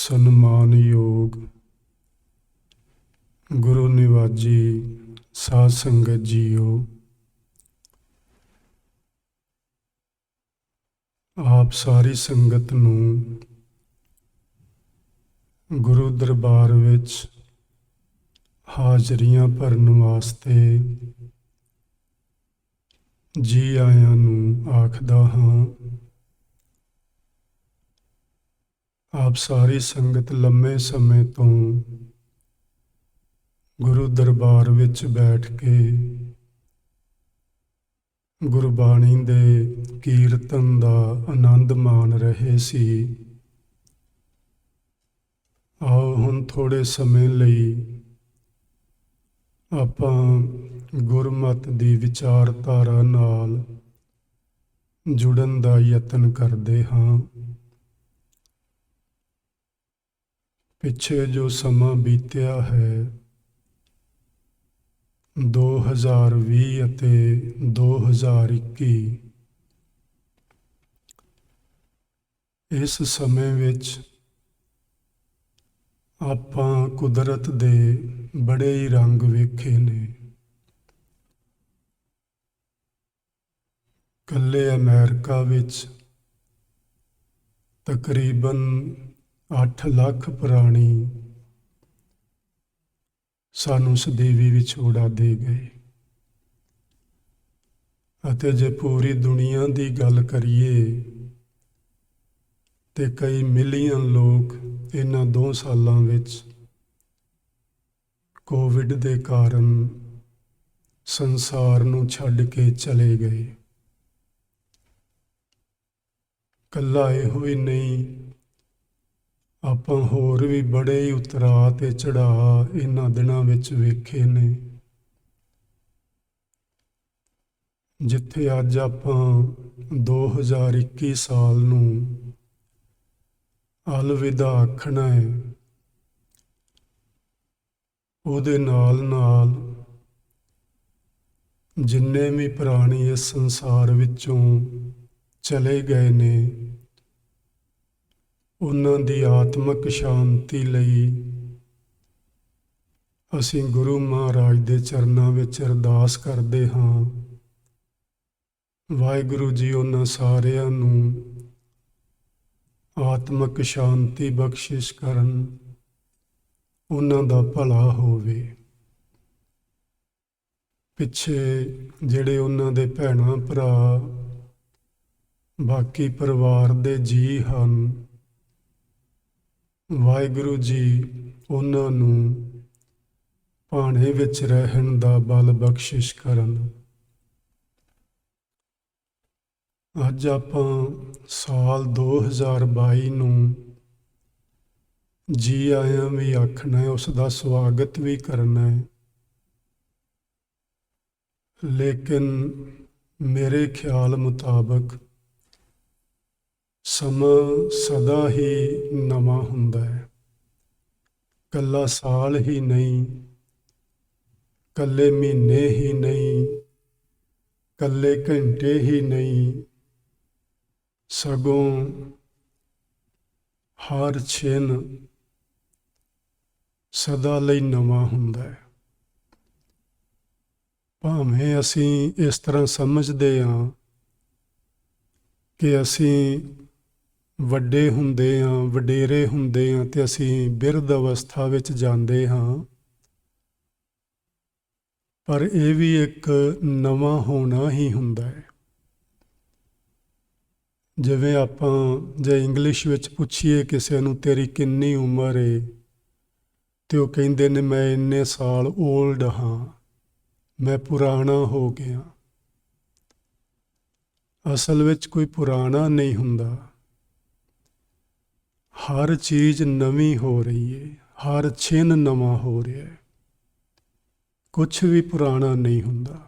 ਸਨਮਾਨਯੋਗ ਗੁਰੂ ਨਿਵਾਜੀ ਸਾਧ ਸੰਗਤ ਜੀਓ, ਆਪ ਸਾਰੀ ਸੰਗਤ ਨੂੰ ਗੁਰੂ ਦਰਬਾਰ ਵਿੱਚ ਹਾਜ਼ਰੀਆਂ ਭਰਨ ਵਾਸਤੇ ਜੀ ਆਇਆਂ ਨੂੰ ਆਖਦਾ ਹਾਂ। ਆਪ ਸਾਰੀ ਸੰਗਤ ਲੰਮੇ ਸਮੇਂ ਤੋਂ ਗੁਰੂ ਦਰਬਾਰ ਵਿੱਚ ਬੈਠ ਕੇ ਗੁਰਬਾਣੀ ਦੇ ਕੀਰਤਨ ਦਾ ਆਨੰਦ ਮਾਣ ਰਹੇ ਸੀ। ਆਓ ਹੁਣ ਥੋੜ੍ਹੇ ਸਮੇਂ ਲਈ ਆਪਾਂ ਗੁਰਮਤਿ ਦੀ ਵਿਚਾਰਧਾਰਾ ਨਾਲ ਜੁੜਨ ਦਾ ਯਤਨ ਕਰਦੇ ਹਾਂ। ਪਿੱਛੇ ਜੋ ਸਮਾਂ ਬੀਤਿਆ ਹੈ 2020 ਅਤੇ 2021, ਇਸ ਸਮੇਂ ਵਿੱਚ ਆਪਾਂ ਕੁਦਰਤ ਦੇ ਬੜੇ ਹੀ ਰੰਗ ਵੇਖੇ ਨੇ। ਇਕੱਲੇ ਅਮਰੀਕਾ ਵਿੱਚ ਤਕਰੀਬਨ 8 ਲੱਖ ਪ੍ਰਾਣੀ ਸਾਨੂੰ ਸਦੀਵੀ ਵਿਛੋੜਾ ਦੇ ਗਏ, ਅਤੇ ਜੇ ਪੂਰੀ ਦੁਨੀਆ ਦੀ ਗੱਲ ਕਰੀਏ ਤੇ ਕਈ ਮਿਲੀਅਨ ਲੋਕ ਇਹਨਾਂ 2 ਸਾਲਾਂ ਵਿੱਚ ਕੋਵਿਡ ਦੇ ਕਾਰਨ ਸੰਸਾਰ ਨੂੰ ਛੱਡ ਕੇ ਚਲੇ ਗਏ। ਇਕੱਲਾ ਇਹੋ ਹੀ ਨਹੀਂ, ਆਪਾਂ ਹੋਰ ਵੀ ਬੜੇ ਹੀ ਉਤਰਾਅ ਤੇ ਚੜ੍ਹਾਅ ਇਹਨਾਂ ਦਿਨਾਂ ਵਿੱਚ ਵੇਖੇ ਨੇ। ਜਿੱਥੇ ਅੱਜ ਆਪਾਂ 2021 ਸਾਲ ਨੂੰ ਅਲਵਿਦਾ ਆਖਣਾ ਹੈ, ਉਹਦੇ ਨਾਲ ਨਾਲ ਜਿੰਨੇ ਵੀ ਪ੍ਰਾਣੀ ਇਸ ਸੰਸਾਰ ਵਿੱਚੋਂ ਚਲੇ ਗਏ ਨੇ, ਉਹਨਾਂ ਦੀ ਆਤਮਿਕ ਸ਼ਾਂਤੀ ਲਈ ਅਸੀਂ ਗੁਰੂ ਮਹਾਰਾਜ ਦੇ ਚਰਨਾਂ ਵਿੱਚ ਅਰਦਾਸ ਕਰਦੇ ਹਾਂ। ਵਾਹਿਗੁਰੂ ਜੀ ਉਹਨਾਂ ਸਾਰਿਆਂ ਨੂੰ ਆਤਮਿਕ ਸ਼ਾਂਤੀ ਬਖਸ਼ਿਸ਼ ਕਰਨ, ਉਹਨਾਂ ਦਾ ਭਲਾ ਹੋਵੇ। ਪਿੱਛੇ ਜਿਹੜੇ ਉਹਨਾਂ ਦੇ ਭੈਣਾਂ ਭਰਾ, ਬਾਕੀ ਪਰਿਵਾਰ ਦੇ ਜੀਅ ਹਨ, ਵਾਹਿਗੁਰੂ ਜੀ ਉਹਨਾਂ ਨੂੰ ਭਾਣੇ ਵਿੱਚ ਰਹਿਣ ਦਾ ਬਲ ਬਖਸ਼ਿਸ਼ ਕਰਨ। ਅੱਜ ਆਪਾਂ ਸਾਲ 2022 ਨੂੰ ਜੀ ਆਇਆਂ ਵੀ ਆਖਣਾ ਹੈ, ਉਸ ਦਾ ਸਵਾਗਤ ਵੀ ਕਰਨਾ ਹੈ। ਲੇਕਿਨ ਮੇਰੇ ਖਿਆਲ ਮੁਤਾਬਕ ਸਮਾਂ ਸਦਾ ਹੀ ਨਵਾਂ ਹੁੰਦਾ ਹੈ। ਇਕੱਲਾ ਸਾਲ ਹੀ ਨਹੀਂ, ਇਕੱਲੇ ਮਹੀਨੇ ਹੀ ਨਹੀਂ, ਇਕੱਲੇ ਘੰਟੇ ਹੀ ਨਹੀਂ, ਸਗੋਂ ਹਰ ਛਿਨ ਸਦਾ ਲਈ ਨਵਾਂ ਹੁੰਦਾ ਹੈ। ਭਾਵੇਂ ਅਸੀਂ ਇਸ ਤਰ੍ਹਾਂ ਸਮਝਦੇ ਹਾਂ ਕਿ ਅਸੀਂ ਵੱਡੇ ਹੁੰਦੇ ਹਾਂ, ਵਡੇਰੇ ਹੁੰਦੇ ਹਾਂ ਤੇ ਅਸੀਂ ਬਿਰਧ ਅਵਸਥਾ ਵਿੱਚ ਜਾਂਦੇ ਹਾਂ, ਪਰ ਇਹ ਵੀ ਇੱਕ ਨਵਾਂ ਹੋਣਾ ਹੀ ਹੁੰਦਾ ਹੈ। ਜਿਵੇਂ ਆਪਾਂ ਜੇ ਇੰਗਲਿਸ਼ ਵਿੱਚ ਪੁੱਛੀਏ ਕਿਸੇ ਨੂੰ ਤੇਰੀ ਕਿੰਨੀ ਉਮਰ ਏ, ਤੇ ਉਹ ਕਹਿੰਦੇ ਨੇ ਮੈਂ ਇੰਨੇ ਸਾਲ ਓਲਡ ਹਾਂ, ਮੈਂ ਪੁਰਾਣਾ ਹੋ ਗਿਆ। ਅਸਲ ਵਿੱਚ ਕੋਈ ਪੁਰਾਣਾ ਨਹੀਂ ਹੁੰਦਾ। ਹਰ ਚੀਜ਼ ਨਵੀਂ ਹੋ ਰਹੀ ਹੈ, ਹਰ ਛਿਨ ਨਵਾਂ ਹੋ ਰਿਹਾ ਹੈ, ਕੁਛ ਵੀ ਪੁਰਾਣਾ ਨਹੀਂ ਹੁੰਦਾ।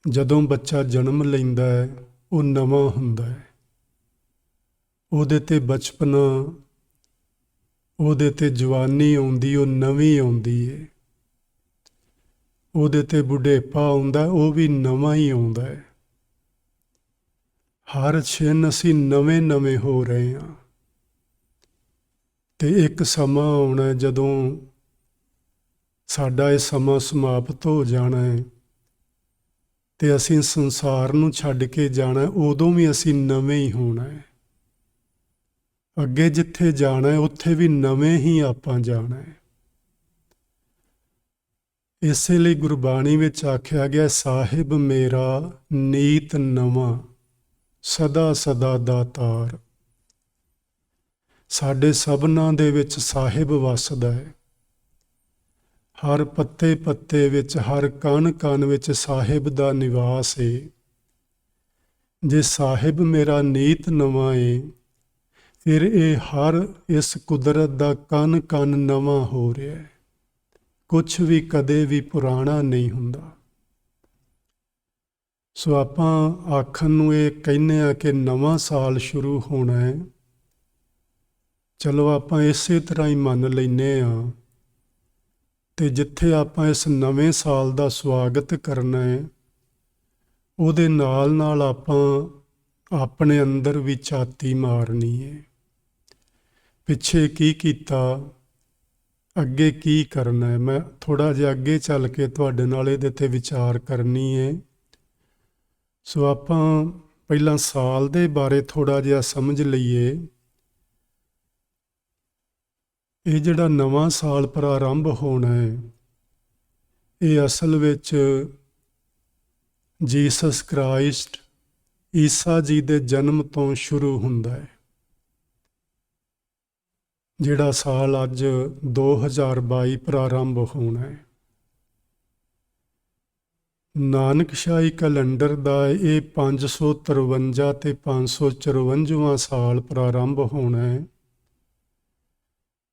ਜਦੋਂ ਬੱਚਾ ਜਨਮ ਲੈਂਦਾ ਹੈ ਉਹ ਨਵਾਂ ਹੁੰਦਾ ਹੈ, ਉਹਦੇ ਤੇ ਬਚਪਨਾ, ਉਹਦੇ ਤੇ ਜਵਾਨੀ ਆਉਂਦੀ, ਉਹ ਨਵੀਂ ਆਉਂਦੀ ਹੈ। ਉਹਦੇ ਤੇ ਬੁਢੇਪਾ ਆਉਂਦਾ, ਉਹ ਵੀ ਨਵਾਂ ਹੀ ਆਉਂਦਾ ਹੈ। ਹਰ ਛਿਨ ਅਸੀਂ ਨਵੇਂ ਨਵੇਂ ਹੋ ਰਹੇ ਹਾਂ। ਤੇ ਇੱਕ ਸਮਾਂ ਆਉਣਾ ਜਦੋਂ ਸਾਡਾ ਇਹ ਸਮਾਂ ਸਮਾਪਤ ਹੋ ਜਾਣਾ ਹੈ ਤੇ ਅਸੀਂ ਸੰਸਾਰ ਨੂੰ ਛੱਡ ਕੇ ਜਾਣਾ, ਉਦੋਂ ਵੀ ਅਸੀਂ ਨਵੇਂ ਹੀ ਹੋਣਾ ਹੈ। ਅੱਗੇ ਜਿੱਥੇ ਜਾਣਾ ਹੈ ਉੱਥੇ ਵੀ ਨਵੇਂ ਹੀ ਆਪਾਂ ਜਾਣਾ ਹੈ। ਇਸੇ ਲਈ ਗੁਰਬਾਣੀ ਵਿੱਚ ਆਖਿਆ ਗਿਆ, ਸਾਹਿਬ ਮੇਰਾ ਨੀਤ ਨਵਾਂ ਸਦਾ ਸਦਾ ਦਾਤਾਰ। ਸਾਡੇ ਸਭਨਾਂ ਦੇ ਵਿੱਚ ਸਾਹਿਬ ਵਸਦਾ ਹੈ। ਹਰ ਪੱਤੇ ਪੱਤੇ ਵਿੱਚ, ਹਰ ਕਣ ਕਣ ਵਿੱਚ ਸਾਹਿਬ ਦਾ ਨਿਵਾਸ ਹੈ। ਜੇ ਸਾਹਿਬ ਮੇਰਾ ਨੀਤ ਨਵਾਂ ਹੈ, ਫਿਰ ਇਹ ਹਰ ਇਸ ਕੁਦਰਤ ਦਾ ਕਣ ਕਣ ਨਵਾਂ ਹੋ ਰਿਹਾ ਹੈ। ਕੁਛ ਵੀ ਕਦੇ ਵੀ ਪੁਰਾਣਾ ਨਹੀਂ ਹੁੰਦਾ। ਸੋ ਆਪਾਂ ਆਖਣ ਨੂੰ ਇਹ ਕਹਿੰਦੇ ਆ ਕਿ ਨਵਾਂ ਸਾਲ ਸ਼ੁਰੂ ਹੋਣਾ ਹੈ। ਚਲੋ ਆਪਾਂ ਇਸੇ ਤਰ੍ਹਾਂ ਹੀ ਮੰਨ ਲੈਂਦੇ ਹਾਂ। ਤੇ ਜਿੱਥੇ ਆਪਾਂ ਇਸ ਨਵੇਂ ਸਾਲ ਦਾ ਸਵਾਗਤ ਕਰਨਾ ਹੈ, ਉਹਦੇ ਨਾਲ ਨਾਲ ਆਪਾਂ ਆਪਣੇ ਅੰਦਰ ਵੀ ਝਾਤੀ ਮਾਰਨੀ ਹੈ। ਪਿੱਛੇ ਕੀ ਕੀਤਾ, ਅੱਗੇ ਕੀ ਕਰਨਾ ਹੈ। ਮੈਂ ਥੋੜ੍ਹਾ ਜਿਹਾ ਅੱਗੇ ਚੱਲ ਕੇ ਤੁਹਾਡੇ ਨਾਲ ਇਹਦੇ 'ਤੇ ਵਿਚਾਰ ਕਰਨੀ ਹੈ। ਸੋ ਆਪਾਂ ਪਹਿਲਾਂ ਸਾਲ ਦੇ ਬਾਰੇ ਥੋੜ੍ਹਾ ਜਿਹਾ ਸਮਝ ਲਈਏ। ਇਹ ਜਿਹੜਾ ਨਵਾਂ ਸਾਲ ਪ੍ਰਾਰੰਭ ਹੋਣਾ ਹੈ, ਇਹ ਅਸਲ ਵਿੱਚ ਜੀਸਸ ਕ੍ਰਾਈਸਟ ਈਸਾ ਜੀ ਦੇ ਜਨਮ ਤੋਂ ਸ਼ੁਰੂ ਹੁੰਦਾ ਹੈ। ਜਿਹੜਾ ਸਾਲ ਅੱਜ 2022 ਪ੍ਰਾਰੰਭ ਹੋਣਾ ਹੈ। ਨਾਨਕਸ਼ਾਹੀ ਕੈਲੰਡਰ ਦਾ ਇਹ 553 ਤੇ 554ਵਾਂ ਸਾਲ ਪ੍ਰਾਰੰਭ ਹੋਣਾ ਹੈ।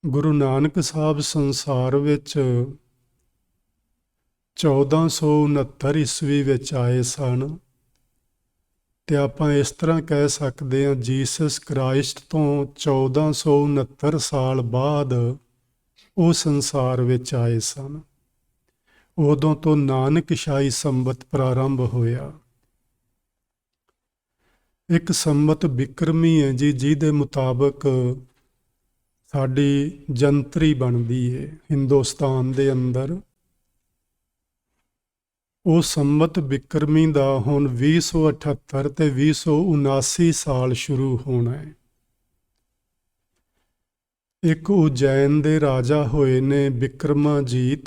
ਗੁਰੂ ਨਾਨਕ ਸਾਹਿਬ ਸੰਸਾਰ ਵਿੱਚ 1469 ਈਸਵੀ ਵਿੱਚ ਆਏ ਸਨ। ਤੇ ਆਪਾਂ ਇਸ ਤਰ੍ਹਾਂ ਕਹਿ ਸਕਦੇ ਹਾਂ, ਜੀਸਸ ਕ੍ਰਾਈਸਟ ਤੋਂ 1469 ਸਾਲ ਬਾਅਦ ਉਹ ਸੰਸਾਰ ਵਿੱਚ ਆਏ ਸਨ। ਉਦੋਂ ਤੋਂ ਨਾਨਕਸ਼ਾਹੀ ਸੰਵਤ ਪ੍ਰਾਰੰਭ ਹੋਇਆ। ਇੱਕ ਸੰਵਤ ਬਿਕਰਮੀ ਹੈ ਜੀ, ਜਿਹਦੇ ਮੁਤਾਬਕ ਸਾਡੀ ਜੰਤਰੀ ਬਣਦੀ ਹੈ ਹਿੰਦੁਸਤਾਨ ਦੇ ਅੰਦਰ। ਉਹ ਸੰਵਤ ਬਿਕਰਮੀ ਦਾ ਹੁਣ 2078 ਤੇ 2079 ਸਾਲ ਸ਼ੁਰੂ ਹੋਣਾ ਹੈ। ਇੱਕ ਉਜੈਨ ਦੇ ਰਾਜਾ ਹੋਏ ਨੇ ਬਿਕਰਮਾਜੀਤ।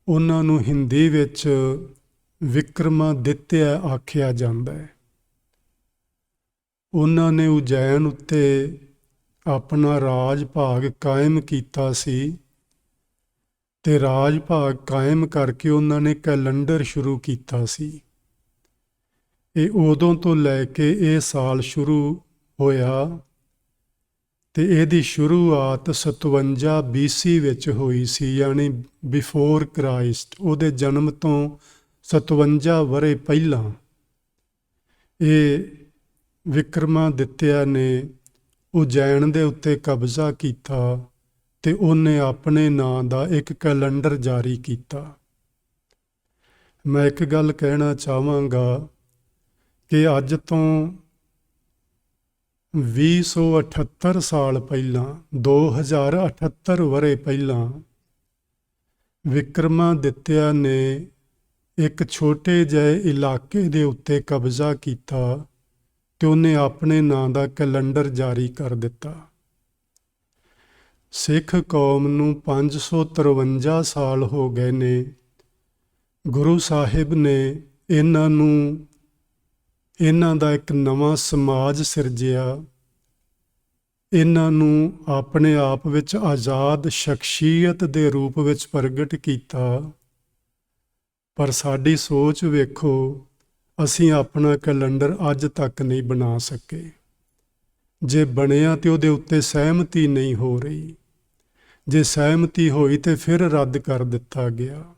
ਉਹਨਾਂ ਨੂੰ ਹਿੰਦੀ ਵਿੱਚ ਵਿਕਰਮਾਦਿੱਤਿਆ ਆਖਿਆ ਜਾਂਦਾ ਹੈ। ਉਹਨਾਂ ਨੇ ਉਜੈਨ ਉੱਤੇ ਆਪਣਾ ਰਾਜ ਭਾਗ ਕਾਇਮ ਕੀਤਾ ਸੀ। ਤੇ ਰਾਜ ਭਾਗ ਕਾਇਮ ਕਰਕੇ ਉਹਨਾਂ ਨੇ ਕੈਲੰਡਰ ਸ਼ੁਰੂ ਕੀਤਾ ਸੀ। ਇਹ ਉਦੋਂ ਤੋਂ ਲੈ ਕੇ ਇਹ ਸਾਲ ਸ਼ੁਰੂ ਹੋਇਆ ਤੇ ਇਹਦੀ ਸ਼ੁਰੂਆਤ 57 BC ਵਿੱਚ ਹੋਈ ਸੀ, ਯਾਨੀ ਬਿਫੋਰ ਕ੍ਰਾਈਸਟ। ਉਹਦੇ ਜਨਮ ਤੋਂ 57 ਵਰ੍ਹੇ ਪਹਿਲਾਂ ਇਹ ਵਿਕਰਮਾਦਿੱਤਿਆ ਨੇ ਉਜੈਨ ਦੇ ਉੱਤੇ ਕਬਜ਼ਾ ਕੀਤਾ ਤੇ ਉਹਨੇ ਆਪਣੇ ਨਾਂ ਦਾ ਇੱਕ ਕੈਲੰਡਰ ਜਾਰੀ ਕੀਤਾ। ਮੈਂ ਇੱਕ ਗੱਲ ਕਹਿਣਾ ਚਾਹਾਂਗਾ ਕਿ ਅੱਜ ਤੋਂ 2078 ਸਾਲ ਪਹਿਲਾਂ, 2078 ਵਰ੍ਹੇ ਪਹਿਲਾਂ, ਵਿਕਰਮਾਦਿੱਤਿਆ ਨੇ ਇੱਕ ਛੋਟੇ ਜਿਹੇ ਇਲਾਕੇ ਦੇ ਉੱਤੇ ਕਬਜ਼ਾ ਕੀਤਾ ਤੇ ਉਹਨੇ ਆਪਣੇ ਨਾਂ ਦਾ ਕੈਲੰਡਰ ਜਾਰੀ ਕਰ ਦਿੱਤਾ। ਸਿੱਖ ਕੌਮ ਨੂੰ 553 ਸਾਲ ਹੋ ਗਏ ਨੇ। ਗੁਰੂ ਸਾਹਿਬ ਨੇ ਇਹਨਾਂ ਦਾ ਇੱਕ ਨਵਾਂ ਸਮਾਜ ਸਿਰਜਿਆ। ਇਹਨਾਂ ਨੂੰ ਆਪਣੇ ਆਪ ਵਿੱਚ ਆਜ਼ਾਦ ਸ਼ਖਸੀਅਤ ਦੇ ਰੂਪ ਵਿੱਚ ਪ੍ਰਗਟ ਕੀਤਾ। ਪਰ ਸਾਡੀ ਸੋਚ ਵੇਖੋ, ਅਸੀਂ ਆਪਣਾ ਕੈਲੰਡਰ ਅੱਜ ਤੱਕ ਨਹੀਂ ਬਣਾ ਸਕੇ। ਜੇ ਬਣਿਆ ਤੇ ਉਹਦੇ ਉੱਤੇ ਸਹਿਮਤੀ ਨਹੀਂ ਹੋ ਰਹੀ। ਜੇ ਸਹਿਮਤੀ ਹੋਈ ਤੇ ਫਿਰ ਰੱਦ ਕਰ ਦਿੱਤਾ ਗਿਆ।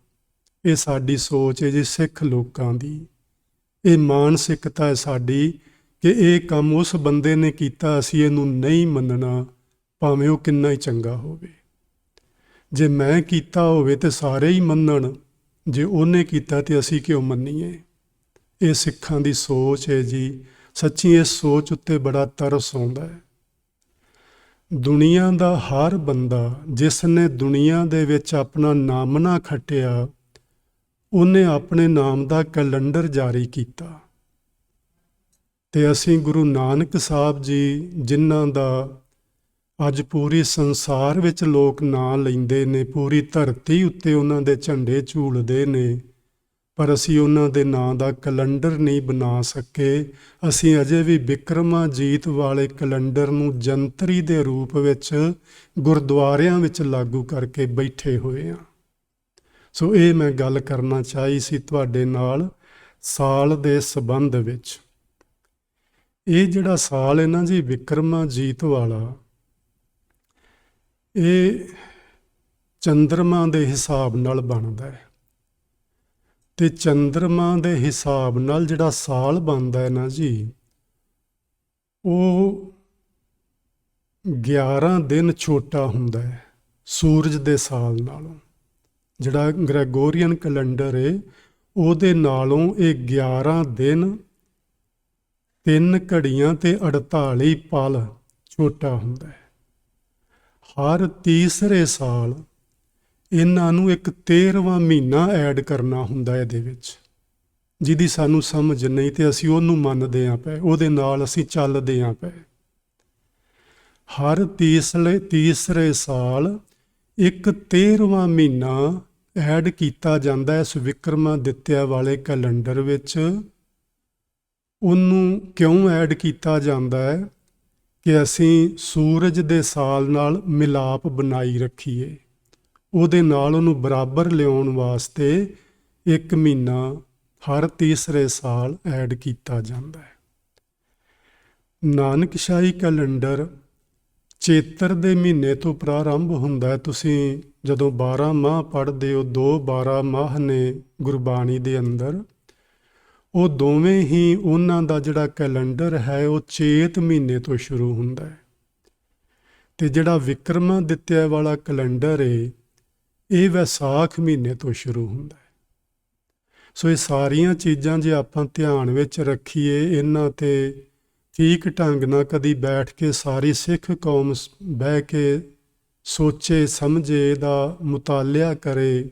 ਇਹ ਸਾਡੀ ਸੋਚ ਹੈ ਜੀ, ਸਿੱਖ ਲੋਕਾਂ ਦੀ। ਇਹ ਮਾਨਸਿਕਤਾ ਹੈ ਸਾਡੀ ਕਿ ਇਹ ਕੰਮ ਉਸ ਬੰਦੇ ਨੇ ਕੀਤਾ, ਅਸੀਂ ਇਹਨੂੰ ਨਹੀਂ ਮੰਨਣਾ, ਭਾਵੇਂ ਉਹ ਕਿੰਨਾ ਹੀ ਚੰਗਾ ਹੋਵੇ। ਜੇ ਮੈਂ ਕੀਤਾ ਹੋਵੇ ਤੇ ਸਾਰੇ ਹੀ ਮੰਨਣ, ਜੇ ਉਹਨੇ ਕੀਤਾ ਤੇ ਅਸੀਂ ਕਿਉਂ ਮੰਨੀਏ। ਇਹ ਸਿੱਖਾਂ ਦੀ ਸੋਚ ਹੈ ਜੀ। ਸੱਚੀ ਇਸ ਸੋਚ ਉੱਤੇ ਬੜਾ ਤਰਸ ਆਉਂਦਾ ਹੈ। ਦੁਨੀਆ ਦਾ ਹਰ ਬੰਦਾ ਜਿਸ ਨੇ ਦੁਨੀਆ ਦੇ ਵਿੱਚ ਆਪਣਾ ਨਾਮ ਨਾ ਖੱਟਿਆ, ਉਹਨੇ ਆਪਣੇ ਨਾਮ ਦਾ ਕੈਲੰਡਰ ਜਾਰੀ ਕੀਤਾ। ਤੇ ਅਸੀਂ ਗੁਰੂ ਨਾਨਕ ਸਾਹਿਬ ਜੀ, ਜਿਨ੍ਹਾਂ ਦਾ ਅੱਜ ਪੂਰੀ ਸੰਸਾਰ ਵਿੱਚ ਲੋਕ ਨਾਂ ਲੈਂਦੇ ਨੇ, ਪੂਰੀ ਧਰਤੀ ਉੱਤੇ ਉਹਨਾਂ ਦੇ ਝੰਡੇ ਝੂਲਦੇ ਨੇ, ਪਰ ਅਸੀਂ ਉਹਨਾਂ ਦੇ ਨਾਂ ਦਾ ਕੈਲੰਡਰ ਨਹੀਂ ਬਣਾ ਸਕੇ। ਅਸੀਂ ਅਜੇ ਵੀ ਬਿਕਰਮਾਜੀਤ ਵਾਲੇ ਕੈਲੰਡਰ ਨੂੰ ਜੰਤਰੀ ਦੇ ਰੂਪ ਵਿੱਚ ਗੁਰਦੁਆਰਿਆਂ ਵਿੱਚ ਲਾਗੂ ਕਰਕੇ ਬੈਠੇ ਹੋਏ ਹਾਂ। ਸੋ ਇਹ ਮੈਂ ਗੱਲ ਕਰਨਾ ਚਾਹੀ ਸੀ ਤੁਹਾਡੇ ਨਾਲ ਸਾਲ ਦੇ ਸੰਬੰਧ ਵਿੱਚ। ਇਹ ਜਿਹੜਾ ਸਾਲ ਹੈ ਨਾ ਜੀ ਬਿਕਰਮਾਜੀਤ ਵਾਲਾ, ਇਹ ਚੰਦਰਮਾ ਦੇ ਹਿਸਾਬ ਨਾਲ ਬਣਦਾ ਹੈ। ਤੇ ਚੰਦਰਮਾ ਦੇ ਹਿਸਾਬ ਨਾਲ ਜਿਹੜਾ ਸਾਲ ਬਣਦਾ ਹੈ ਨਾ ਜੀ, ਉਹ 11 ਦਿਨ ਛੋਟਾ ਹੁੰਦਾ ਹੈ ਸੂਰਜ ਦੇ ਸਾਲ ਨਾਲੋਂ। ਜਿਹੜਾ ਗ੍ਰੈਗੋਰੀਅਨ ਕੈਲੰਡਰ ਹੈ ਉਹਦੇ ਨਾਲੋਂ ਇਹ 11 ਦਿਨ 3 ਘੜੀਆਂ ਤੇ 48 ਪਲ ਛੋਟਾ ਹੁੰਦਾ ਹੈ। ਹਰ ਤੀਸਰੇ ਸਾਲ ਇਹਨਾਂ ਨੂੰ ਇੱਕ 13ਵਾਂ ਮਹੀਨਾ ਐਡ ਕਰਨਾ ਹੁੰਦਾ ਇਹਦੇ ਵਿੱਚ, ਜਿਹਦੀ ਸਾਨੂੰ ਸਮਝ ਨਹੀਂ ਤੇ ਅਸੀਂ ਉਹਨੂੰ ਮੰਨਦੇ ਹਾਂ ਪਏ, ਉਹਦੇ ਨਾਲ ਅਸੀਂ ਚੱਲਦੇ ਹਾਂ ਪਏ। ਹਰ ਤੀਸਰੇ ਸਾਲ ਇੱਕ 13ਵਾਂ ਮਹੀਨਾ ਐਡ ਕੀਤਾ ਜਾਂਦਾ ਇਸ ਵਿਕਰਮਾਦਿੱਤਿਆ ਵਾਲੇ ਕੈਲੰਡਰ ਵਿੱਚ। ਉਹਨੂੰ ਕਿਉਂ ਐਡ ਕੀਤਾ ਜਾਂਦਾ ਹੈ ਕਿ ਅਸੀਂ ਸੂਰਜ ਦੇ ਸਾਲ ਨਾਲ ਮਿਲਾਪ ਬਣਾਈ ਰੱਖੀਏ, ਉਹਦੇ ਨਾਲ ਉਹਨੂੰ ਬਰਾਬਰ ਲਿਆਉਣ ਵਾਸਤੇ ਇੱਕ ਮਹੀਨਾ ਹਰ ਤੀਸਰੇ ਸਾਲ ਐਡ ਕੀਤਾ ਜਾਂਦਾ ਹੈ। ਨਾਨਕਸ਼ਾਹੀ ਕੈਲੰਡਰ ਚੇਤਰ ਦੇ ਮਹੀਨੇ ਤੋਂ ਪ੍ਰਾਰੰਭ ਹੁੰਦਾ ਹੈ। ਤੁਸੀਂ ਜਦੋਂ 12 ਮਾਹ ਪੜ੍ਹਦੇ ਹੋ, 12 ਮਾਹ ਨੇ ਗੁਰਬਾਣੀ ਦੇ ਅੰਦਰ, ਉਹ ਦੋਵੇਂ ਹੀ ਉਹਨਾਂ ਦਾ ਜਿਹੜਾ ਕੈਲੰਡਰ ਹੈ ਉਹ ਚੇਤ ਮਹੀਨੇ ਤੋਂ ਸ਼ੁਰੂ ਹੁੰਦਾ ਹੈ। ਤੇ ਜਿਹੜਾ ਵਿਕਰਮਾਦਿੱਤਿਆ ਵਾਲਾ ਕੈਲੰਡਰ ਹੈ ਇਹ ਵਿਸਾਖ ਮਹੀਨੇ ਤੋਂ ਸ਼ੁਰੂ ਹੁੰਦਾ ਹੈ। ਸੋ ਇਹ ਸਾਰੀਆਂ ਚੀਜ਼ਾਂ ਜੇ ਆਪਾਂ ਧਿਆਨ ਵਿੱਚ ਰੱਖੀਏ, ਇਹਨਾਂ ਤੇ ਠੀਕ ਢੰਗ ਨਾਲ ਕਦੀ ਬੈਠ ਕੇ ਸਾਰੀ ਸਿੱਖ ਕੌਮ ਬਹਿ ਕੇ ਸੋਚੇ ਸਮਝੇ, ਇਹਦਾ ਮੁਤਾਲਿਆ ਕਰੇ,